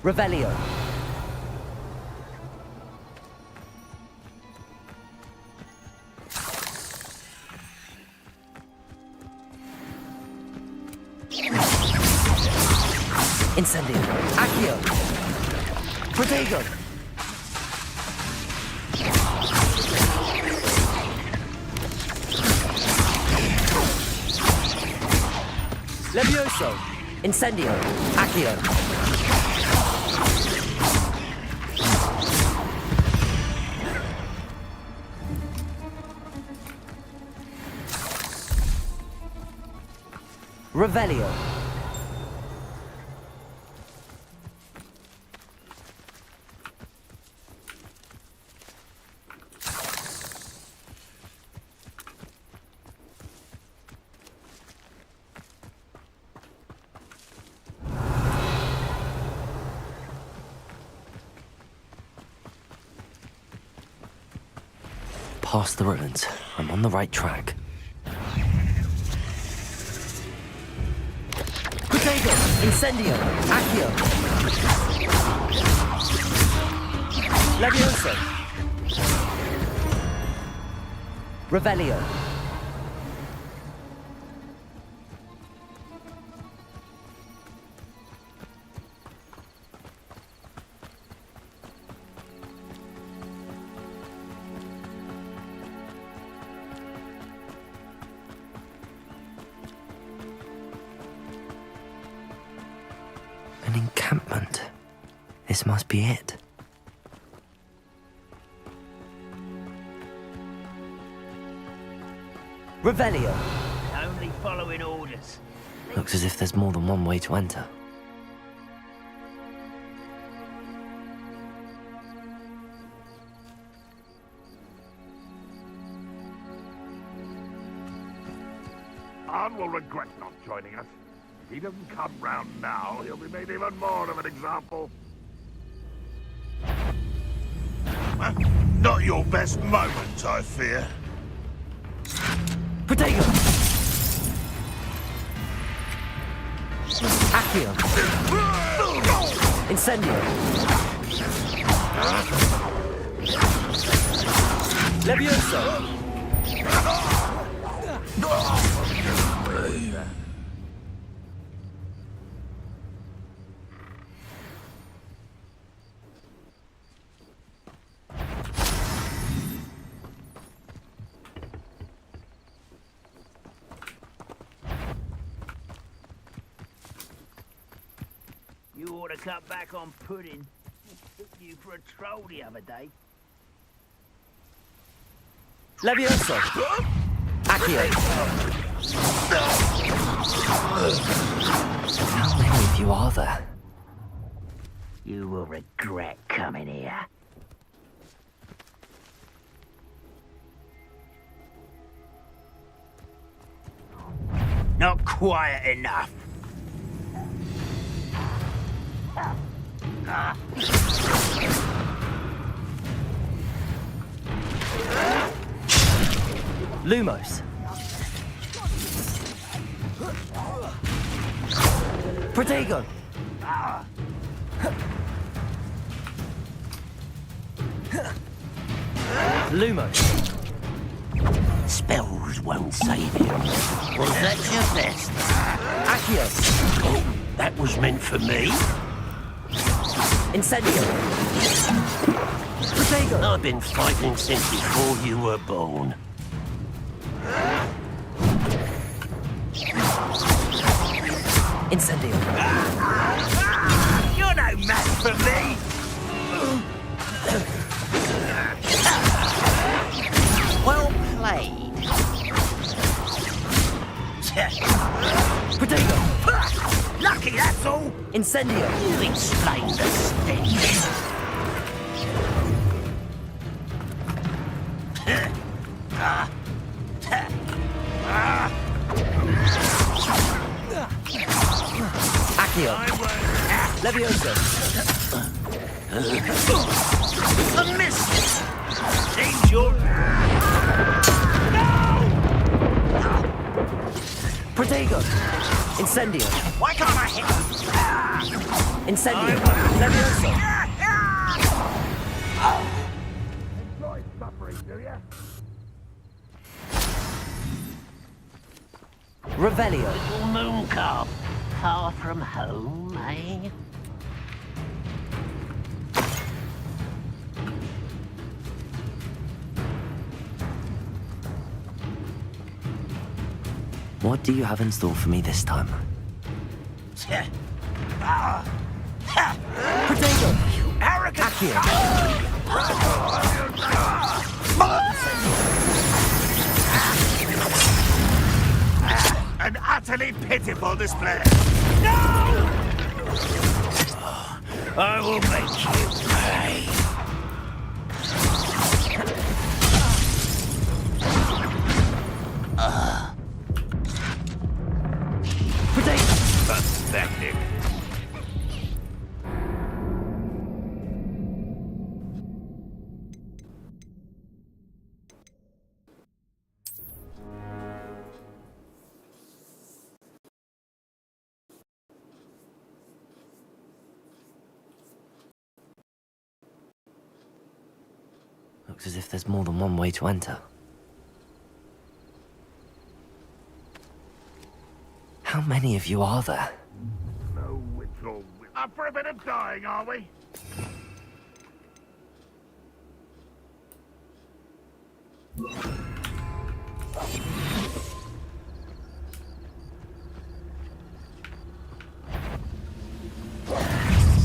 Revelio. Incendio. Accio. Protego. Levioso. Incendio. Accio. Revelio. Past the ruins. I'm on the right track. Protego. Incendio. Accio. Levioso. Revelio. An encampment. This must be it. Revelio. Only following orders. Looks as if there's more than one way to enter. Arn will regret not joining us. If he doesn't come round now, he'll be made even more of an example. Not your best moment, I fear. Protego. Accio. Incendio. Levioso. You ought to cut back on pudding. Took you for a troll the other day. Levioso. Accio. How many of you are there? You will regret coming here. Not quiet enough. Lumos. Protego. Lumos. Spells won't save you. Was that your best? Accio. Oh, that was meant for me? Incendio. Protego. I've been fighting since before you were born. Incendio. You're no match for me! Well played. Protego. Lucky, that's all. Incendio. You explain the stench. Accio. Levioso. A miss! Change your... Protego. Incendio. Why can't I hit? Incendio. Levioso. Enjoy suffering, do you? Revelio. Little moon calf. Far from home, eh? What do you have in store for me this time? Protego. You arrogant... Accio. An utterly pitiful display. No! I will make you pay. Pathetic. Looks as if there's more than one way to enter. How many of you are there? No withdrawal. Up for a bit of dying, are we?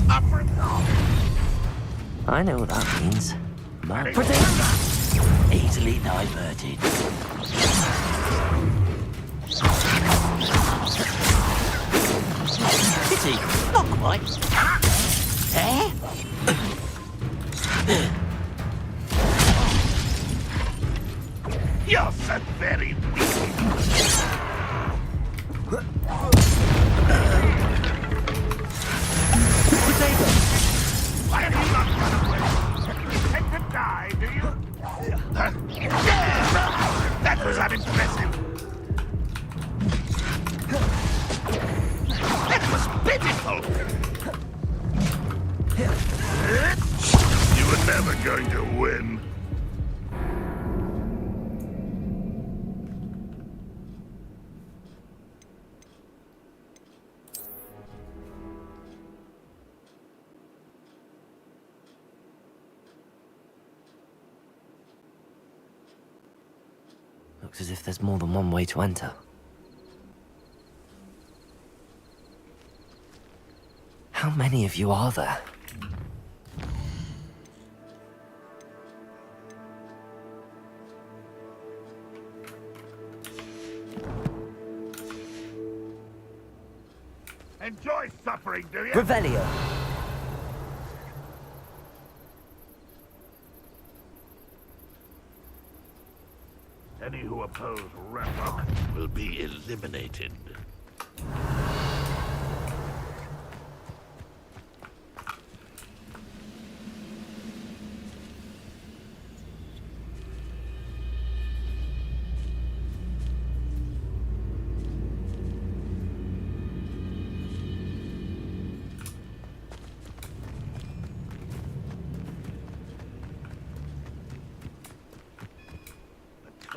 Up for I know what that means. easily diverted. Pity, not quite. Eh? You're so very weak. Why have you not run away? You intend to die, do you? That was unimpressive. That was pitiful. You were never going to win. Looks as if there's more than one way to enter. How many of you are there? Enjoy suffering, do you? Revelio. Any who oppose wrap-up will be eliminated.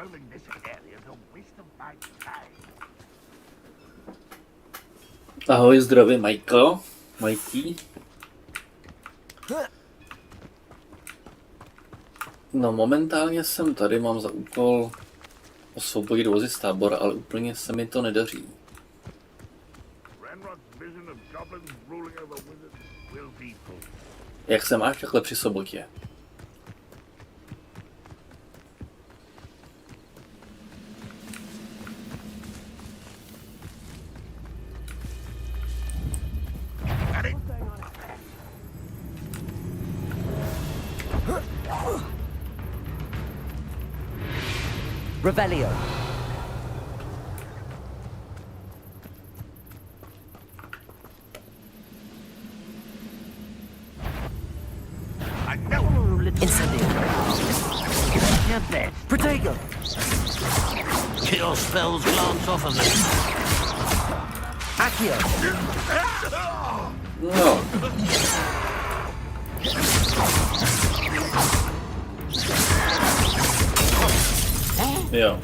Prowling this area is a waste of my time. Ahoj, zdravím, Majko. Majký. No momentálně jsem tady, mám za úkol osvobodit vozy z tábora, ale úplně se mi to nedaří. Jak se máš takhle při sobotě? Revelio. Incendio. Protego. Your spells glance off of me. Accio. No. Jo.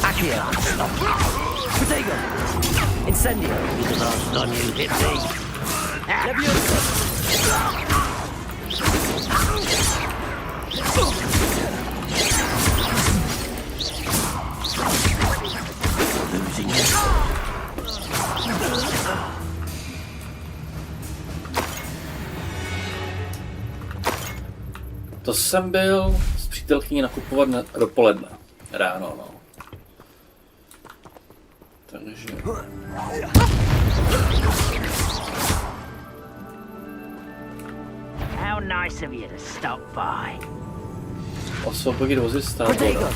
Accio. Protego. Incendio. The last time you hit me. Leviosa. Losing you. To jsem byl s přítelkyní nakupovat dopoledne. Ráno, no. Takže... How nice of you to stop by. Osvobodit vozy z tábora.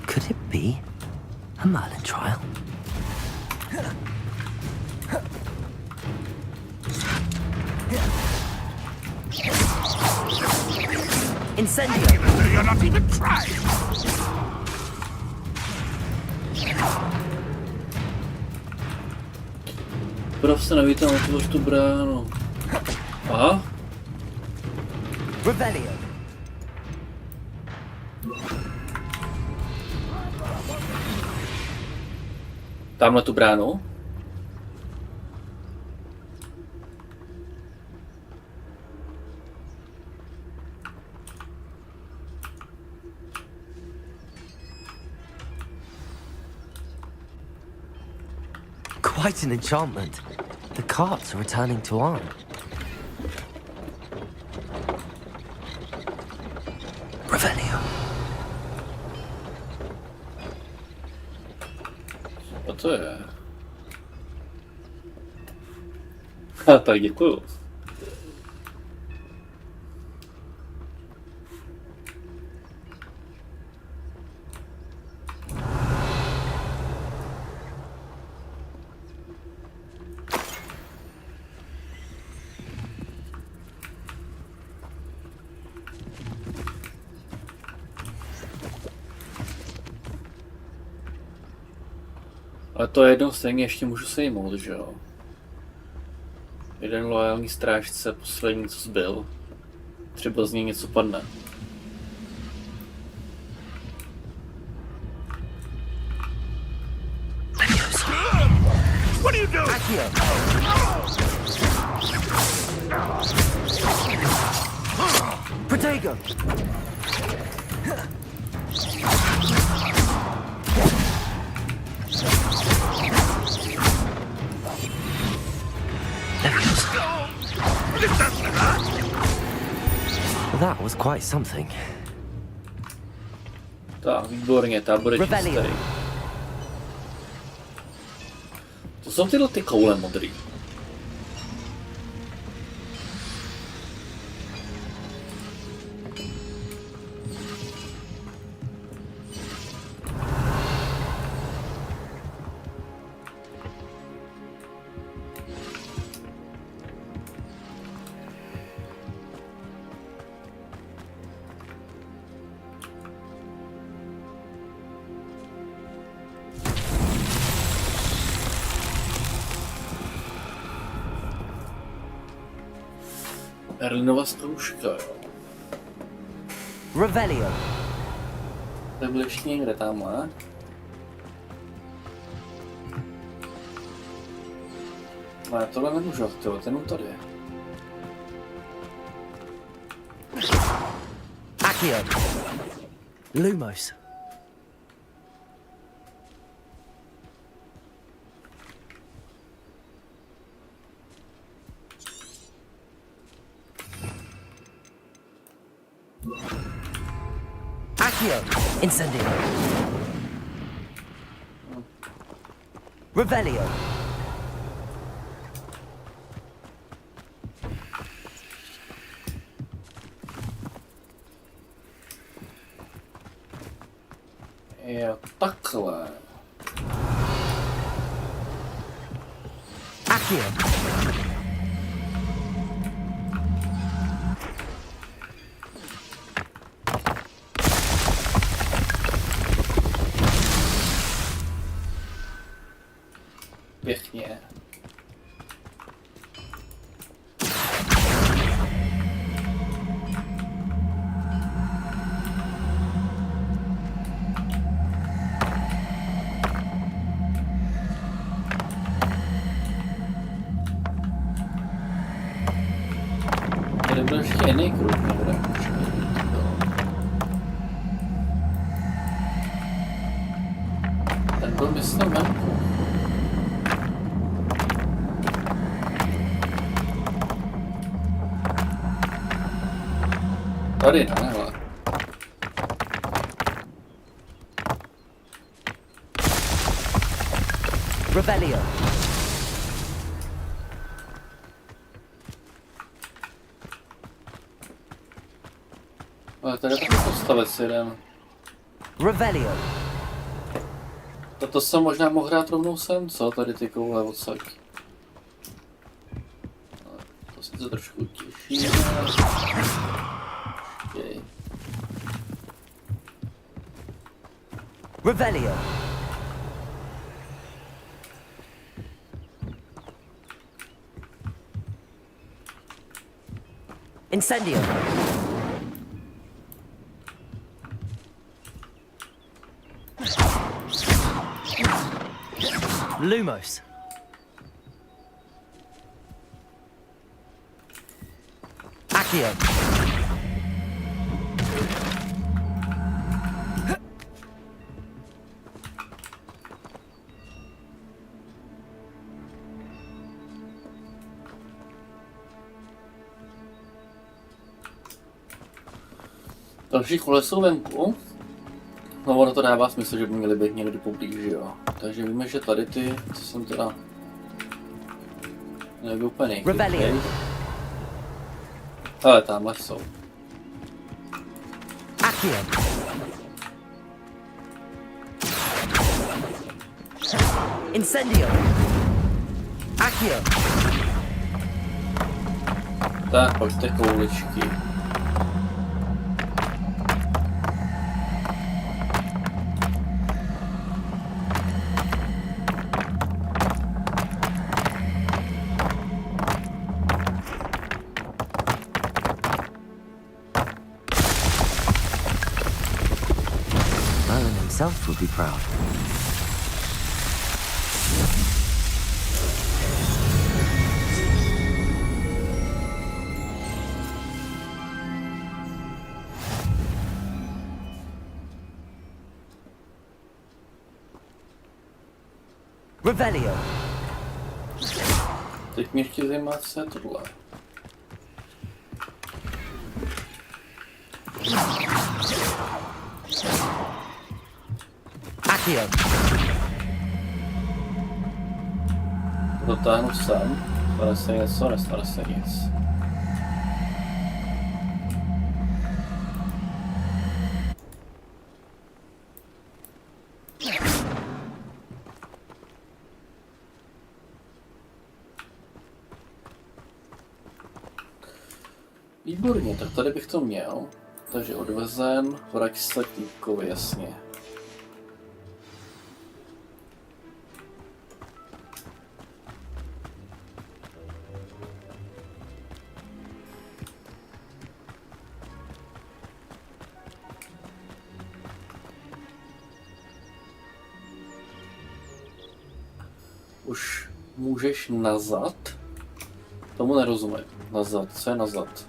Could it be a Merlin trial? Incendio. You're not even trying. Prav se nevíte, otevř tu bránu. Aha. Revelio. Tamhle tu bránu. Quite an enchantment. The carts are returning to arm. Revelio. A to je? A tak děkuju. Ale to jednou stejně ještě můžu sejmout, že jo? Jeden loajální strážce, poslední co zbyl. Třeba z něj něco padne. What are you doing? Protego. That was quite something. Tak, výborně, tábor je čistý. To jsou tyhle ty koule modrý. Erlinova zkouška, jo. Revelio. To byl ještě někde tamhle. Ale tohle nemůžu, tyjo, ten tady je. Accio. Lumos. Accio. Incendio. Revelio. Jo, takhle. Accio. Pěkně. Tady byl ještě jiný krok, někde. Ten byl myslím venku. Tady ne, hele. Revelio. Ale tady taky postavec jeden. Revelio. To jsem možná mohl hrát rovnou sem, co? Tady ty koule odsaď. To se to trošku těší. Okay. Revelio. Incendio. Lumos. Accio. Další kole jsou venku. No ono to dává smysl, že by měly být někdy poblíž, jo. Takže víme, že tady ty, co jsem teda... Nebyl úplně nejchytřejší. Ale tamhle jsou. Accio. Incendio. Accio. Tak, pojďte kouličky. Himself would be proud. Revelio. Teď mě ještě zajímá, co je tohle. Accio. Dotáhnu sem, stane se něco, nestane se nic. Výborně, tak tady bych to měl. Takže odvezen, vrať se k týpkovi, jasně. Už můžeš nazad? Tomu nerozumím. Nazad, co je nazad?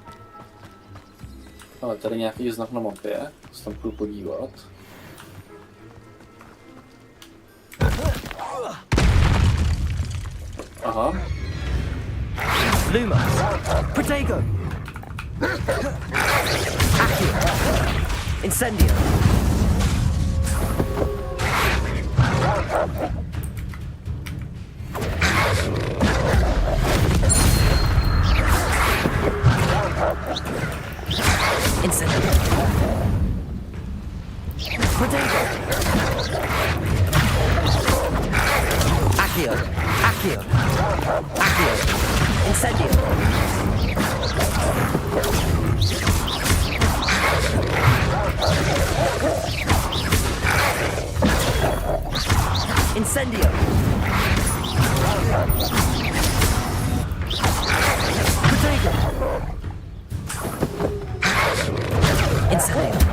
Ale tady nějaký znak na mapě, se tam půjdu podívat. Aha. Luma. Protego. Accio. Incendio. Incendio. Protego. Accio. Accio. Accio. Incendio. Incendio. Protego. Incendio.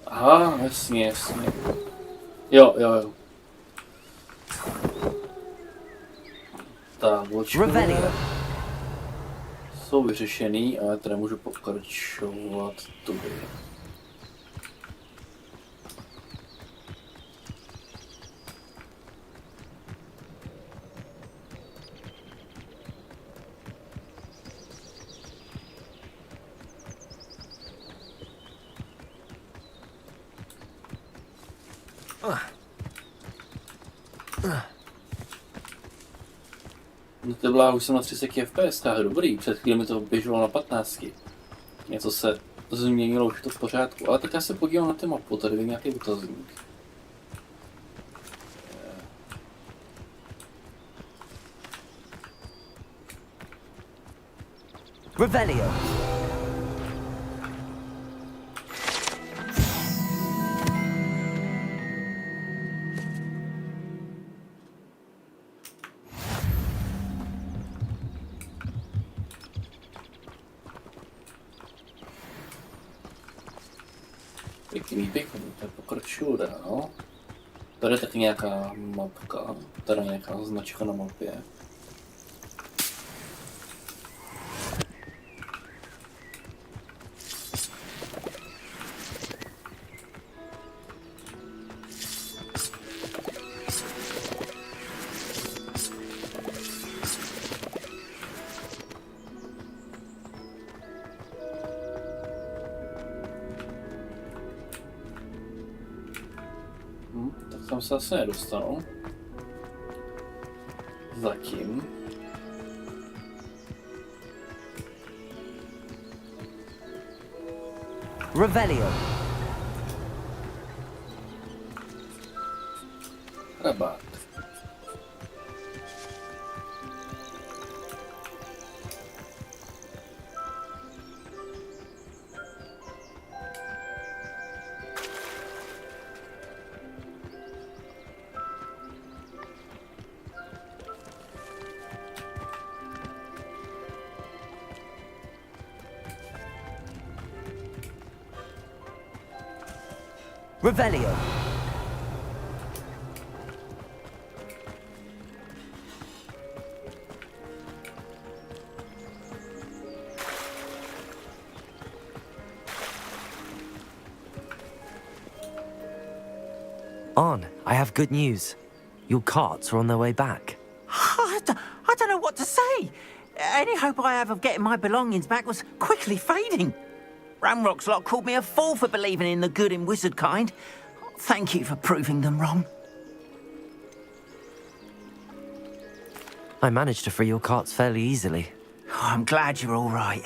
Aha, jasně, jasně. Jo. Tak, jsou vyřešený, ale teda můžu pokračovat tudy. No to byla, už jsem na 30 FPS, dobrý, před chvíli mi to běželo na 15. Něco se změnilo, už to v pořádku, ale teď já se podívám na ty mapu, tady je nějaký otazník. Revelio. Pěkný, tak pokračuju dál. Tady je taky nějaká mapka, tady je nějaká značka na mapě. Tam se asi nedostanu. Zatím. Revelio. Rabát. Revelio. On, I have good news. Your carts are on their way back. I don't know what to say. Any hope I have of getting my belongings back was quickly fading. Ramrock's lot called me a fool for believing in the good in wizard kind. Thank you for proving them wrong. I managed to free your carts fairly easily. Oh, I'm glad you're all right.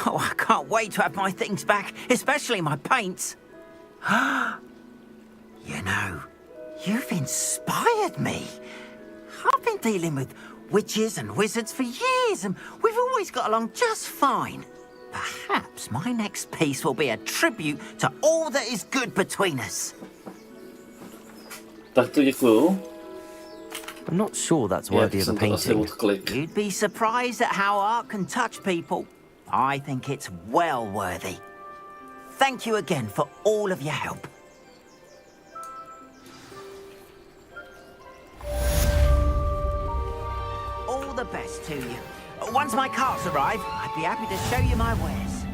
Oh, I can't wait to have my things back, especially my paints. You know, you've inspired me. I've been dealing with witches and wizards for years, and we've always got along just fine. Perhaps my next piece will be a tribute to all that is good between us. Tak to děkuju. I'm not sure that's worthy of a painting. You'd be surprised at how art can touch people. I think it's well worthy. Thank you again for all of your help. All the best to you. Once my carts arrive, I'd be happy to show you my wares.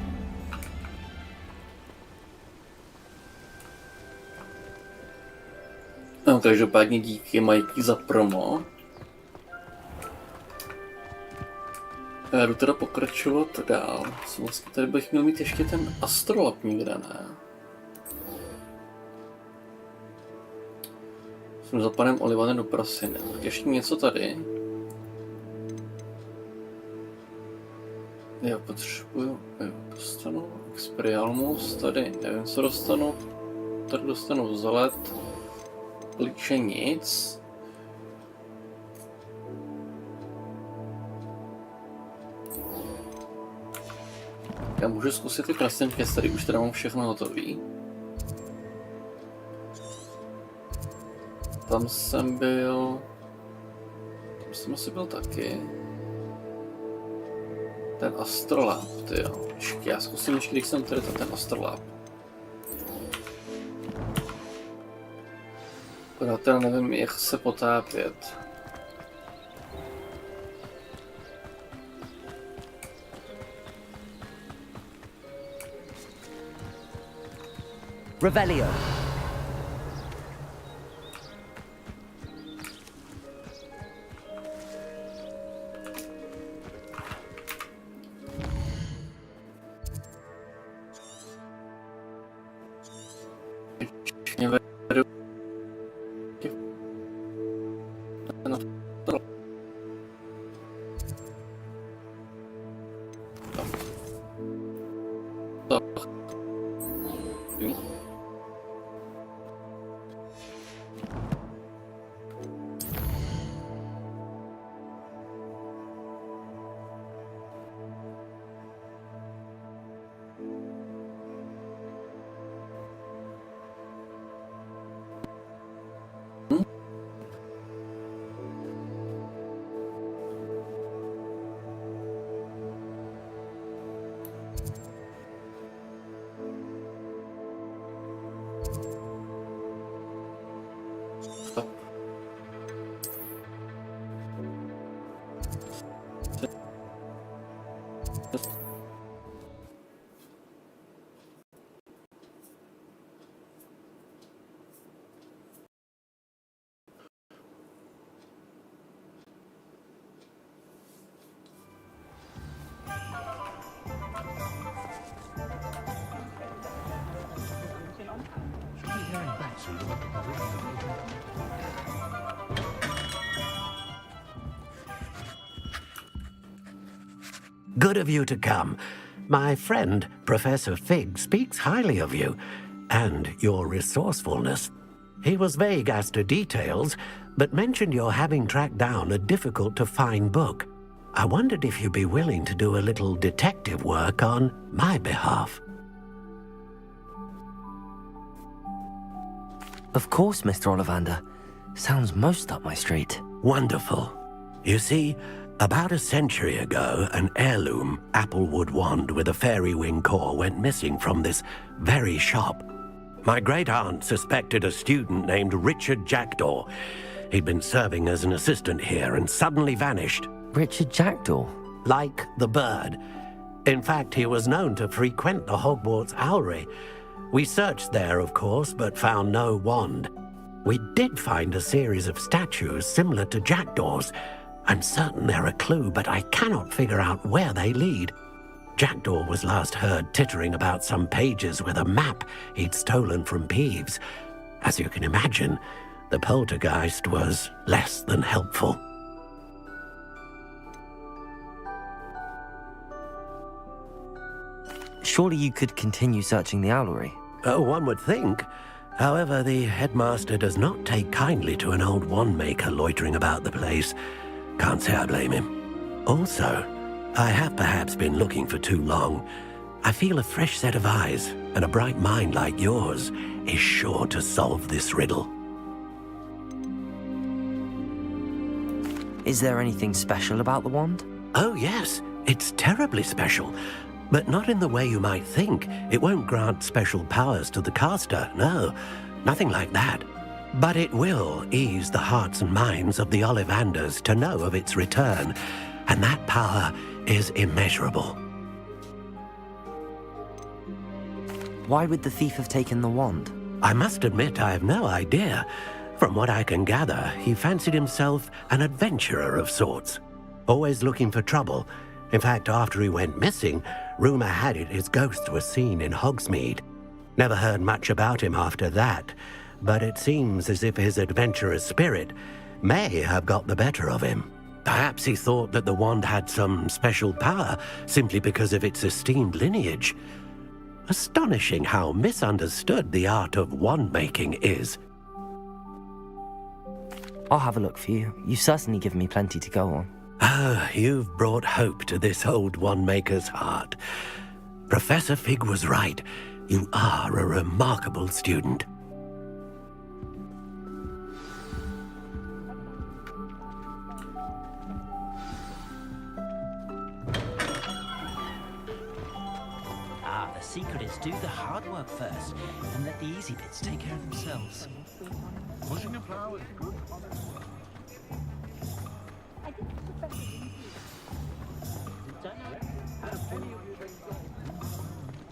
No, každopádně díky Majky za promo. Já jdu teda pokračovat dál. Vlastně tady bych měl mít ještě ten astrolab někde, ne? Jsem za panem Olivanem do prasiny. Tak ještě něco tady. Já potřebuju, dostanu Experialmus, tady nevím co dostanu. Tady dostanu vzhled. Klíče nic. Já můžu zkusit ty prstenky, tady už teda mám všechno hotový. Tam jsem byl... Tam jsem asi byl taky. Ten astrolab, tyjo. Já zkusím ještě, když jsem tady ten astrolab. Já teda nevím, jak se potápět. Revelio. Good of you to come. My friend, Professor Fig, speaks highly of you and your resourcefulness. He was vague as to details, but mentioned your having tracked down a difficult-to-find book. I wondered if you'd be willing to do a little detective work on my behalf. Of course, Mr. Ollivander. Sounds most up my street. Wonderful. You see, about a century ago, an heirloom applewood wand with a fairy wing core went missing from this very shop. My great-aunt suspected a student named Richard Jackdaw. He'd been serving as an assistant here and suddenly vanished. Richard Jackdaw? Like the bird. In fact, he was known to frequent the Hogwarts Owlery. We searched there, of course, but found no wand. We did find a series of statues similar to Jackdaw's. I'm certain they're a clue, but I cannot figure out where they lead. Jackdaw was last heard tittering about some pages with a map he'd stolen from Peeves. As you can imagine, the poltergeist was less than helpful. Surely you could continue searching the owlery. One would think. However, the headmaster does not take kindly to an old wand maker loitering about the place. Can't say I blame him. Also, I have perhaps been looking for too long. I feel a fresh set of eyes and a bright mind like yours is sure to solve this riddle. Is there anything special about the wand? Oh, yes. It's terribly special. But not in the way you might think. It won't grant special powers to the caster, no. Nothing like that. But it will ease the hearts and minds of the Ollivanders to know of its return. And that power is immeasurable. Why would the thief have taken the wand? I must admit I have no idea. From what I can gather, he fancied himself an adventurer of sorts. Always looking for trouble. In fact, after he went missing, rumor had it his ghost was seen in Hogsmeade. Never heard much about him after that, but it seems as if his adventurous spirit may have got the better of him. Perhaps he thought that the wand had some special power simply because of its esteemed lineage. Astonishing how misunderstood the art of wand-making is. I'll have a look for you. You've certainly given me plenty to go on. Ah, you've brought hope to this old wand-maker's heart. Professor Fig was right. You are a remarkable student. The secret is do the hard work first, and let the easy bits take care of themselves. Pushing a plow is good.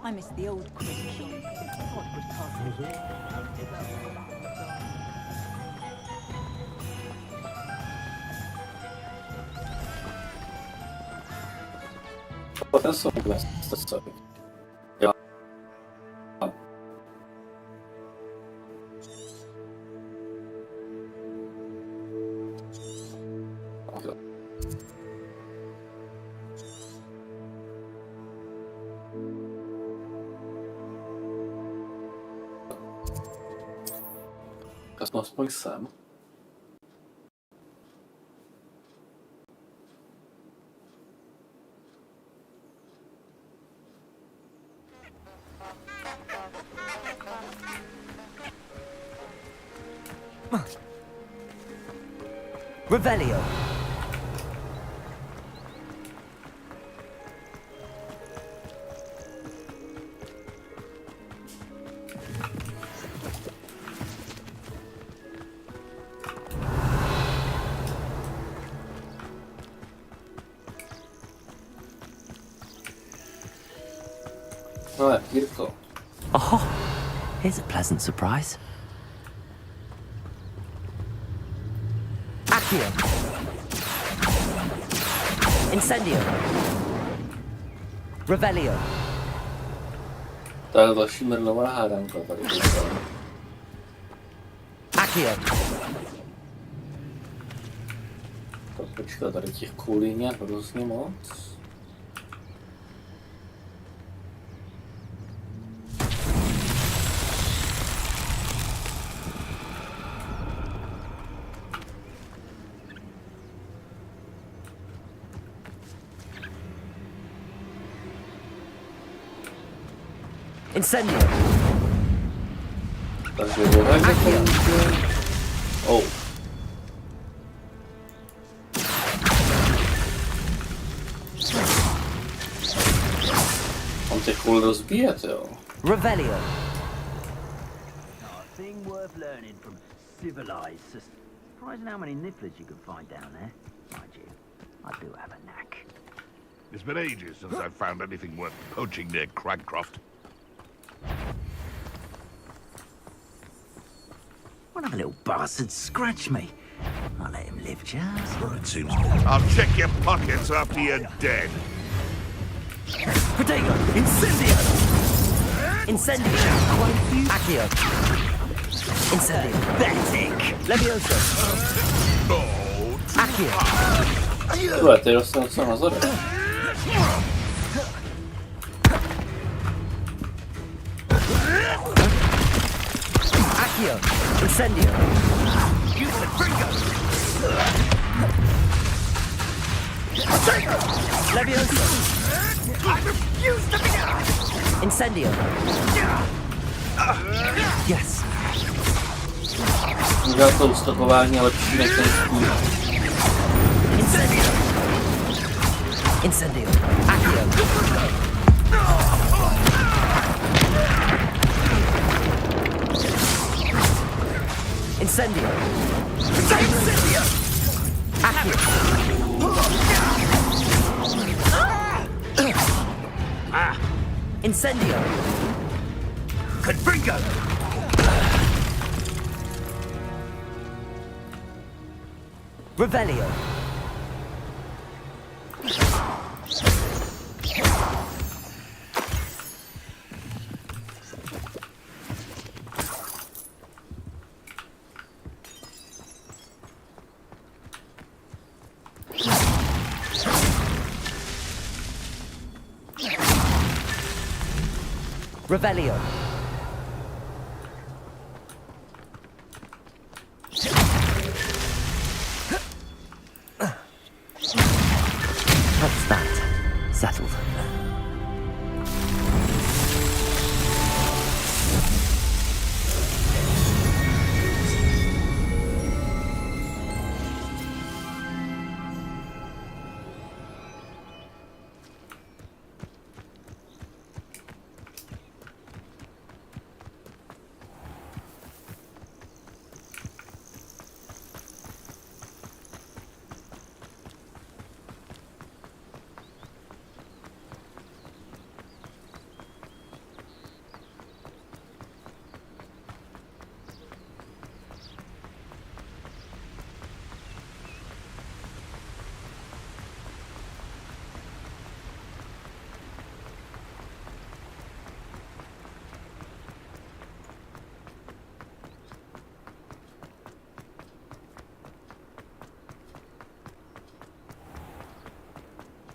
I miss the old Christian. Ten są gwiazdy sobie. Ja. Kasno aspoň sem. Revelio. Right, beautiful. Oh, here's a pleasant surprise. Accio. Incendio. Revelio. To je další mrnová hádanka tady. Accio. Tak počkat, tady těch kulí nějak hrozně moc. Incendio. Takže vohák oh. On těch kul rozbíjet, jo. Revelio. A thing worth learning from civilized systems. Surprising how many nifflers you can find down there. Mind you, I do have a knack. It's been ages since I've found anything worth poaching near Cragcroft. One of the little bastards scratched me. I'll let him live, just. It seems. I'll check your pockets after you're dead. Protego. Incendio. Incendio. Accio. Incendio. Pathetic. Levioso. Accio. Tyhle, ty rostou docela na zore. Accio. Incendio. Levioso. I refuse to be. Incendio. Yes. Udělal to ustopování lepší než ten kůl. Incendio. Accio. Incendio. Incendio. Accio. Incendio. Confringo. Revelio. Revelio. That's that. Settled.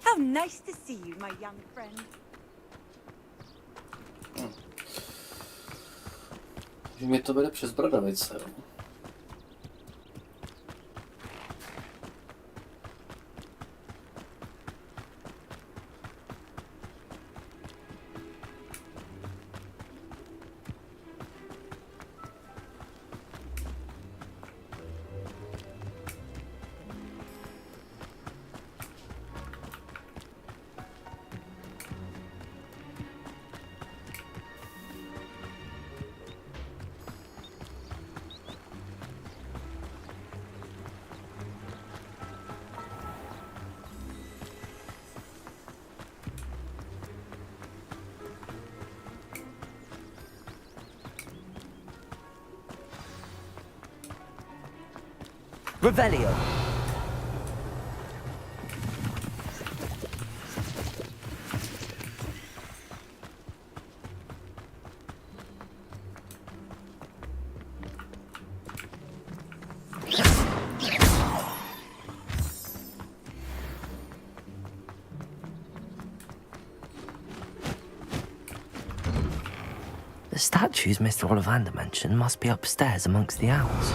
How nice to see you, my young friend. Že mě to vede přes Bradavice. Revelio. The statues Mr. Ollivander mentioned must be upstairs amongst the owls.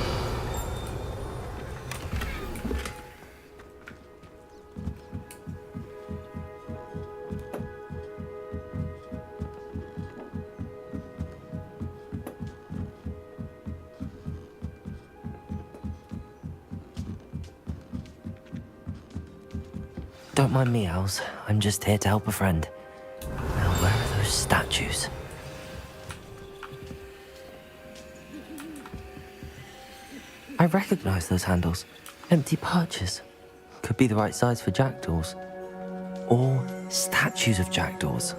Don't mind me, owls. I'm just here to help a friend. Now, where are those statues? I recognize those handles. Empty perches. Could be the right size for jackdaws. Or statues of jackdaws.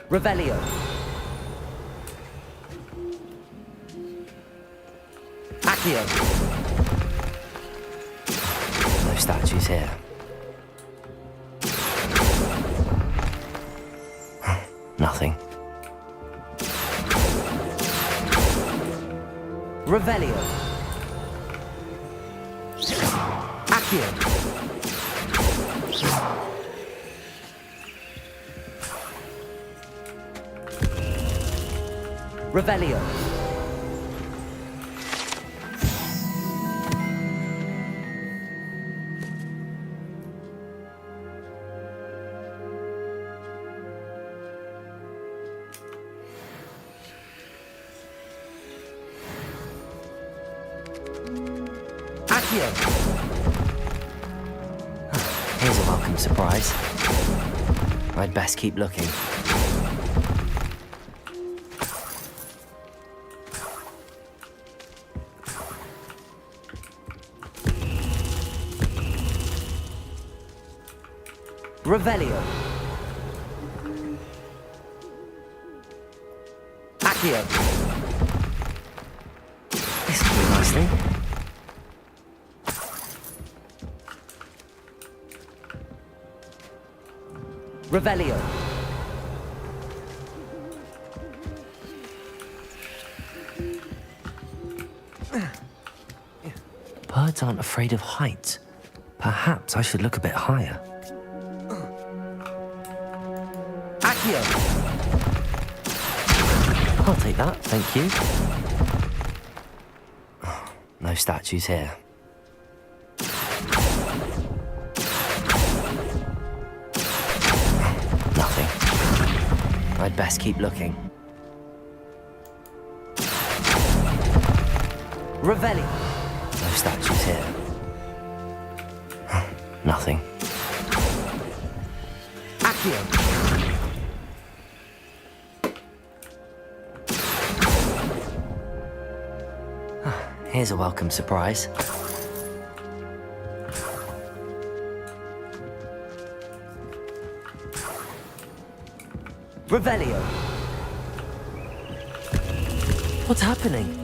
Revelio. Accio. No statues here. Nothing. Revelio. Accio. Revelio. Accio! Here's a welcome surprise. I'd best keep looking. Revelio. Accio. This could be a nice thing. Revelio. Birds aren't afraid of heights. Perhaps I should look a bit higher. Accio. I'll take that, thank you. No statues here. Nothing. I'd best keep looking. Revelio. No statues here. Nothing. Accio. Here's a welcome surprise. Revelio. What's happening?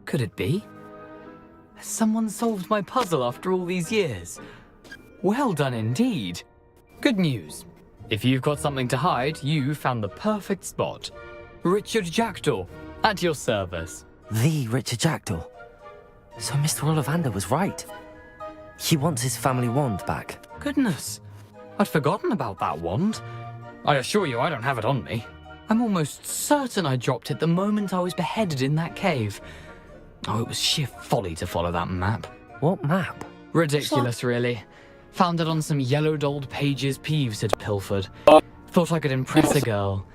Could it be? Has someone solved my puzzle after all these years? Well done indeed. Good news. If you've got something to hide, you found the perfect spot. Richard Jackdaw, at your service. The Richard Jackdaw. So Mr. Ollivander was right. He wants his family wand back. Goodness, I'd forgotten about that wand. I assure you I don't have it on me. I'm almost certain I dropped it the moment I was beheaded in that cave. Oh, it was sheer folly to follow that map. What map? Ridiculous, really. Found it on some yellowed old pages Peeves had pilfered. Thought I could impress a girl.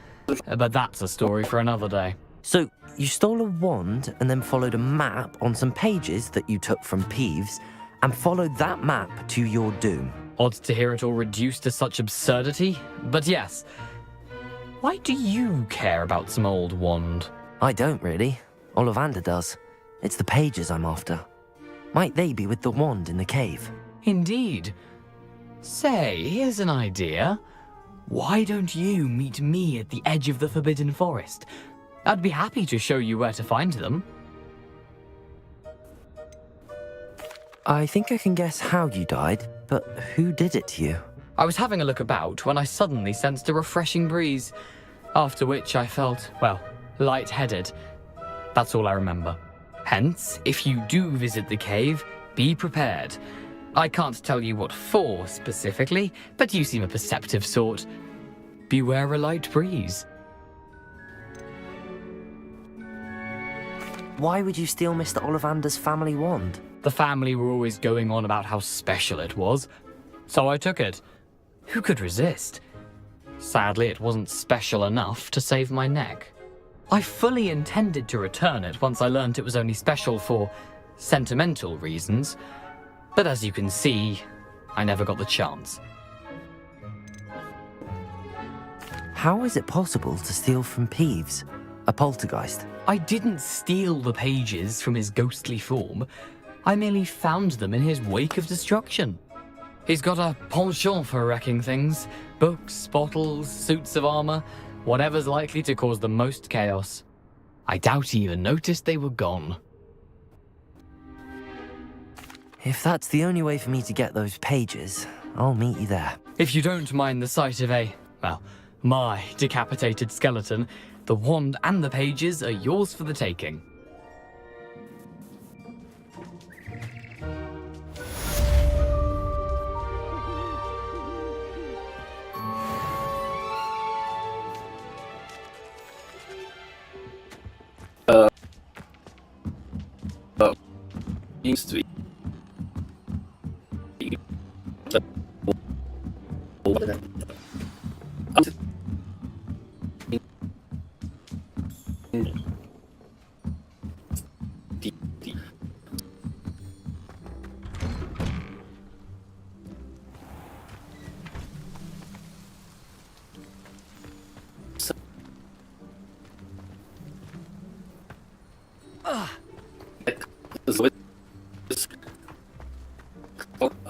But that's a story for another day. So, you stole a wand and then followed a map on some pages that you took from Peeves and followed that map to your doom. Odd to hear it all reduced to such absurdity, but yes. Why do you care about some old wand? I don't really. Ollivander does. It's the pages I'm after. Might they be with the wand in the cave? Indeed. Say, here's an idea. Why don't you meet me at the edge of the Forbidden Forest? I'd be happy to show you where to find them. I think I can guess how you died, but who did it to you? I was having a look about when I suddenly sensed a refreshing breeze, after which I felt, well, lightheaded. That's all I remember. Hence, if you do visit the cave, be prepared. I can't tell you what for specifically, but you seem a perceptive sort. Beware a light breeze. Why would you steal Mr. Ollivander's family wand? The family were always going on about how special it was, so I took it. Who could resist? Sadly, it wasn't special enough to save my neck. I fully intended to return it once I learned it was only special for sentimental reasons, but as you can see, I never got the chance. How is it possible to steal from Peeves, a poltergeist? I didn't steal the pages from his ghostly form. I merely found them in his wake of destruction. He's got a penchant for wrecking things. Books, bottles, suits of armor, whatever's likely to cause the most chaos. I doubt he even noticed they were gone. If that's the only way for me to get those pages, I'll meet you there. If you don't mind the sight of my decapitated skeleton, the wand and the pages are yours for the taking. tajemství.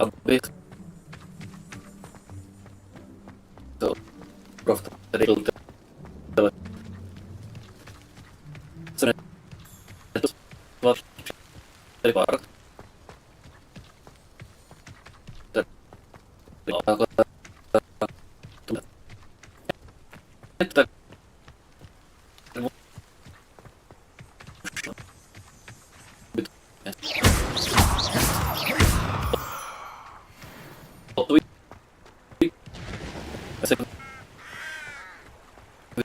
Aby to tady byl tady pár tak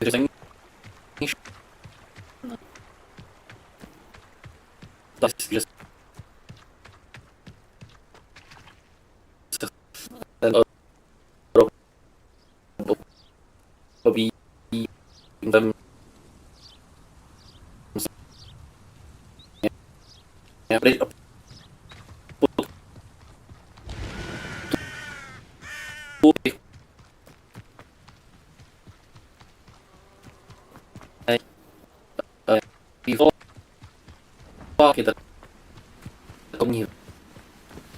vyřazení že ten rok obí tam kita komní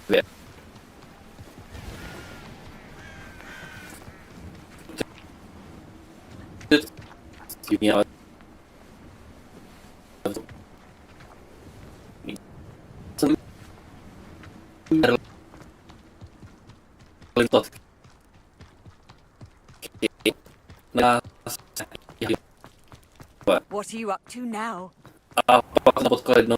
věc. Ale What are you up to now? A pak na potkal jedno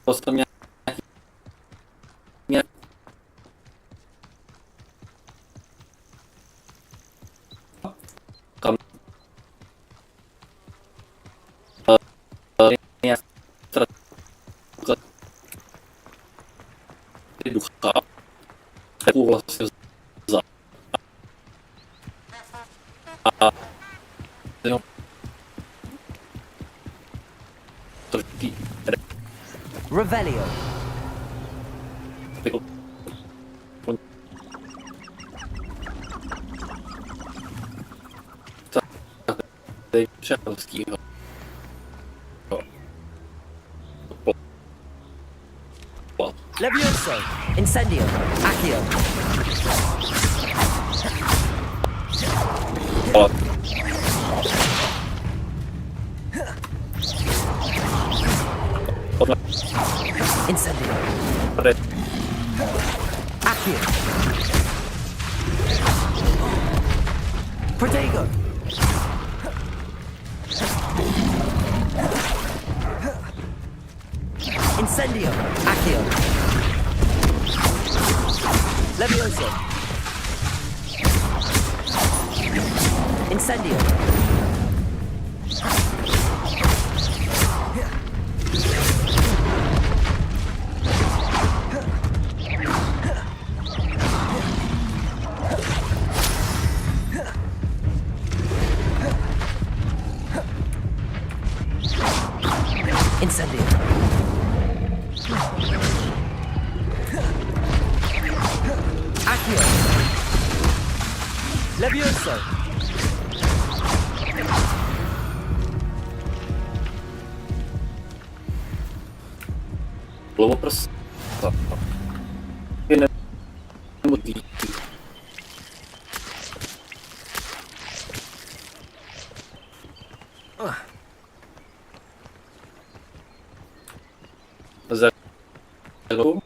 Prostě mě kam ducha jako vlastně za a trošku Revelio. Přátelskýho. Levioso. Incendio. Accio. Incendio. Accio. Protego. Incendio. Accio. Levioso. Incendio. Incendio. Accio. Levioso. Lovo prostě. Hello.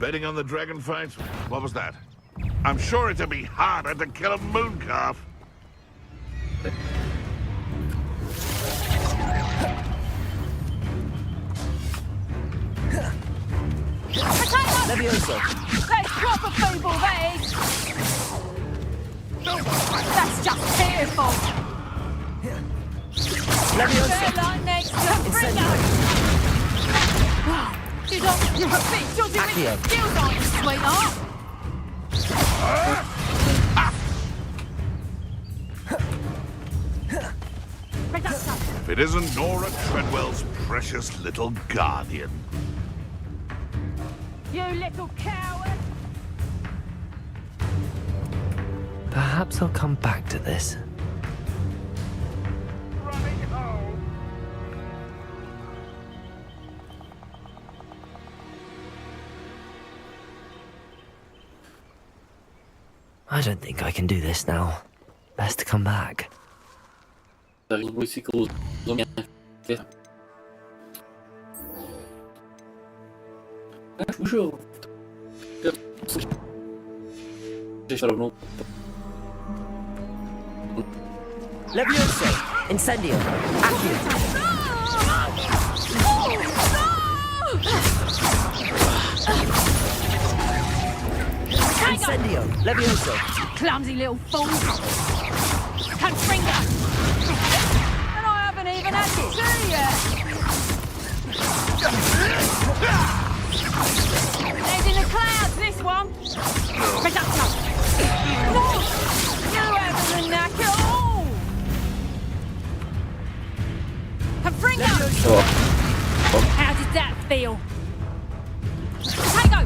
Betting on the dragon fight? What was that? I'm sure it'd be harder to kill a mooncalf. Levioso. That's proper feeble, that is. That's just fearful. Levioso. Like next to Bringer. She's off. You're a bit jolly with your skills, aren't you, sweetheart? If it isn't Nora Treadwell's precious little guardian. You little coward! Perhaps I'll come back to this. I don't think I can do this now. Best to come back. Levioso. Incendio. Accio. Incendio. Levioso. Clumsy little fool. Confringo. And I haven't even had to see yet. He's in the clouds, this one. Reducto. No! You haven't a knack at all. Confringo. How did that feel? Tango.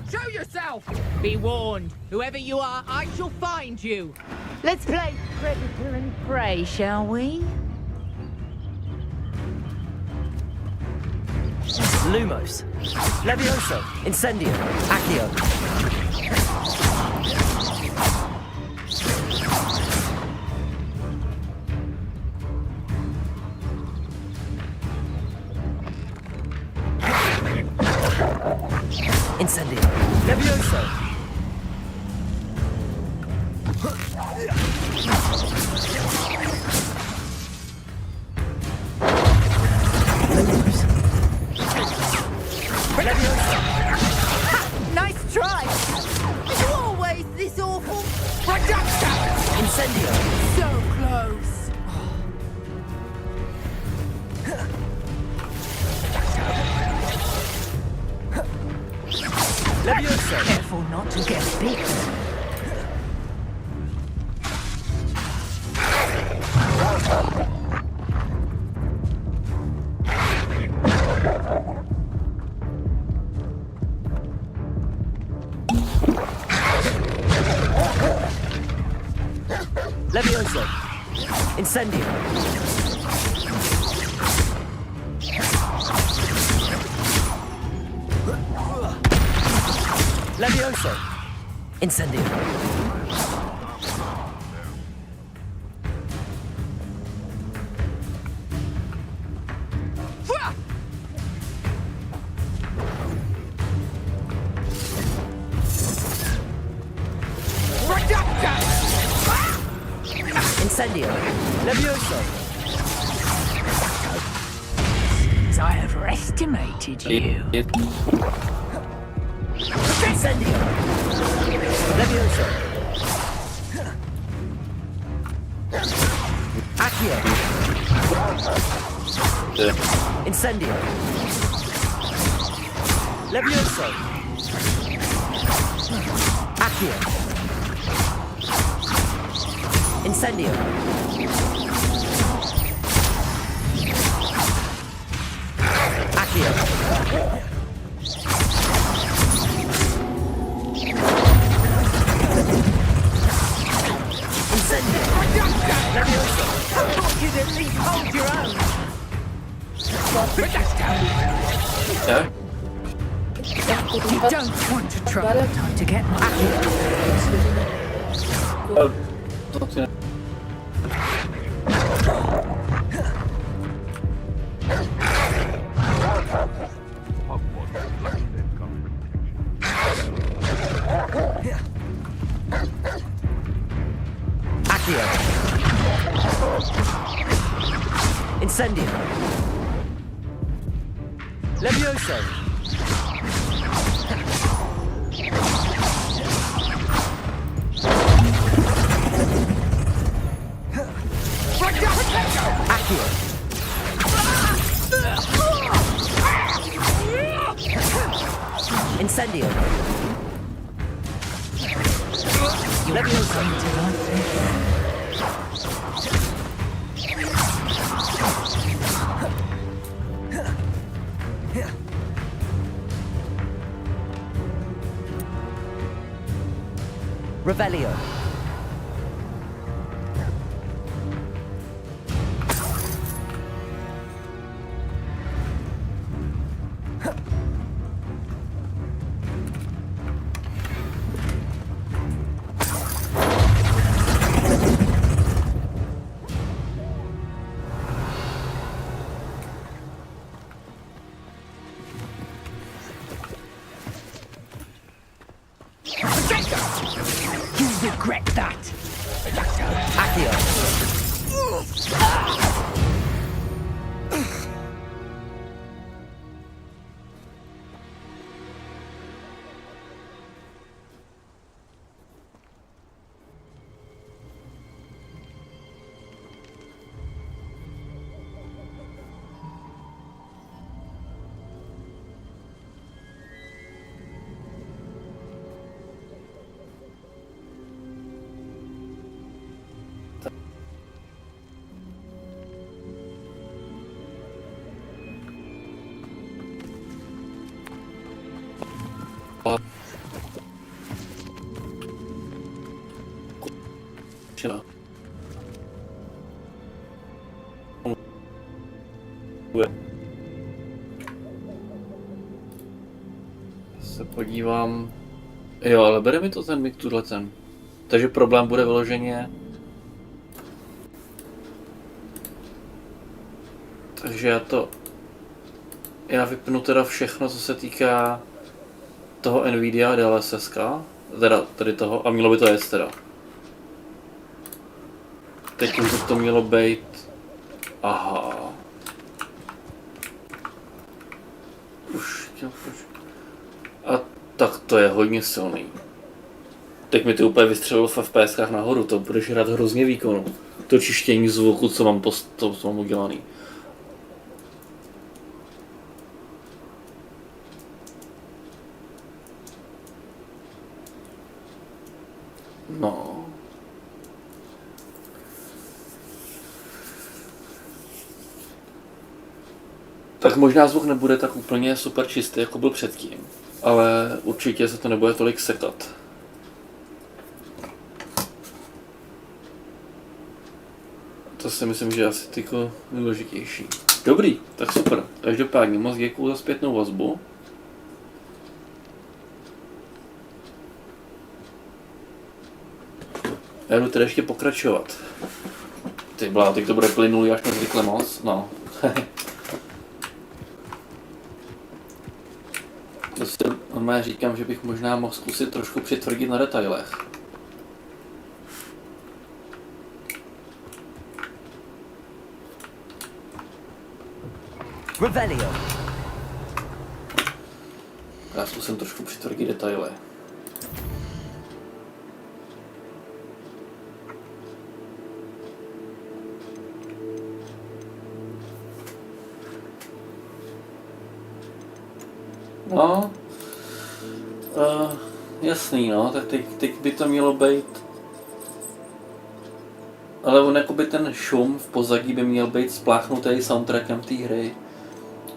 Show yourself! Be warned, whoever you are, I shall find you. Let's play Predator and Prey, shall we? Lumos. Levioso. Incendio. Accio. Incendio. Levioso. Nice try! Is you always this awful? Incendio. So close! Levioso. Careful not to get bitten. Levioso. Incendio. Levioso. Incendio. Incendio. Levioso. I overestimated you. Incendio. Levioso. Accio. Incendio. Levioso. Accio. Incendio. Accio. Incendio. Levioso. I thought you'd at least hold your own. Yeah. You don't want to trouble time to get my Incendio. Levioso. Accio. Incendio. Levioso. Revelio. regret that. Accio. Se podívám. Jo, ale bere mi to ten mik tuhle ten. Takže problém bude vyloženě. Takže já vypnu teda všechno, co se týká toho Nvidia DLSS, teda tady toho, a mělo by to jet teda. Teď už to mělo být. Aha. Už. A tak to je hodně silný. Teď mi to úplně vystřelilo v FPSkách nahoru, to bude žrat hrozně výkonu. To čištění zvuku, co mám udělaný. No. Tak možná zvuk nebude tak úplně super čistý, jako byl předtím, ale určitě se to nebude tolik sekat. To si myslím, že je asi tyko důležitější. Dobrý, tak super. Každopádně moc děkuju za zpětnou vazbu. Já jdu tedy ještě pokračovat. Ty blá, teď to bude plynulý až nezvykle moc, no. To si normálně říkám, že bych možná mohl zkusit trošku přitvrdit na detailech. Revelio. Já zkusím trošku přitvrdit detaily. No, jasný, no, tak teď by to mělo být, ale on jakoby ten šum v pozadí by měl být spláchnutý soundtrackem té hry,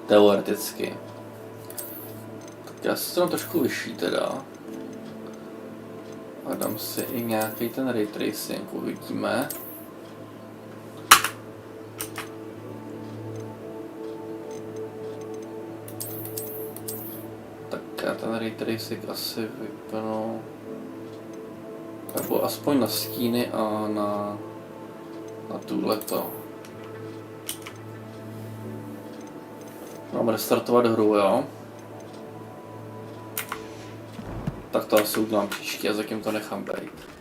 teoreticky. Tak já si to dám trošku vyšší teda. A dám si i nějaký ten ray tracing, uvidíme. Já ten ray tracing asi vypnu, nebo aspoň na stíny a na tuhleto. Mám restartovat hru, jo? Tak to asi udělám příště a zatím to nechám být.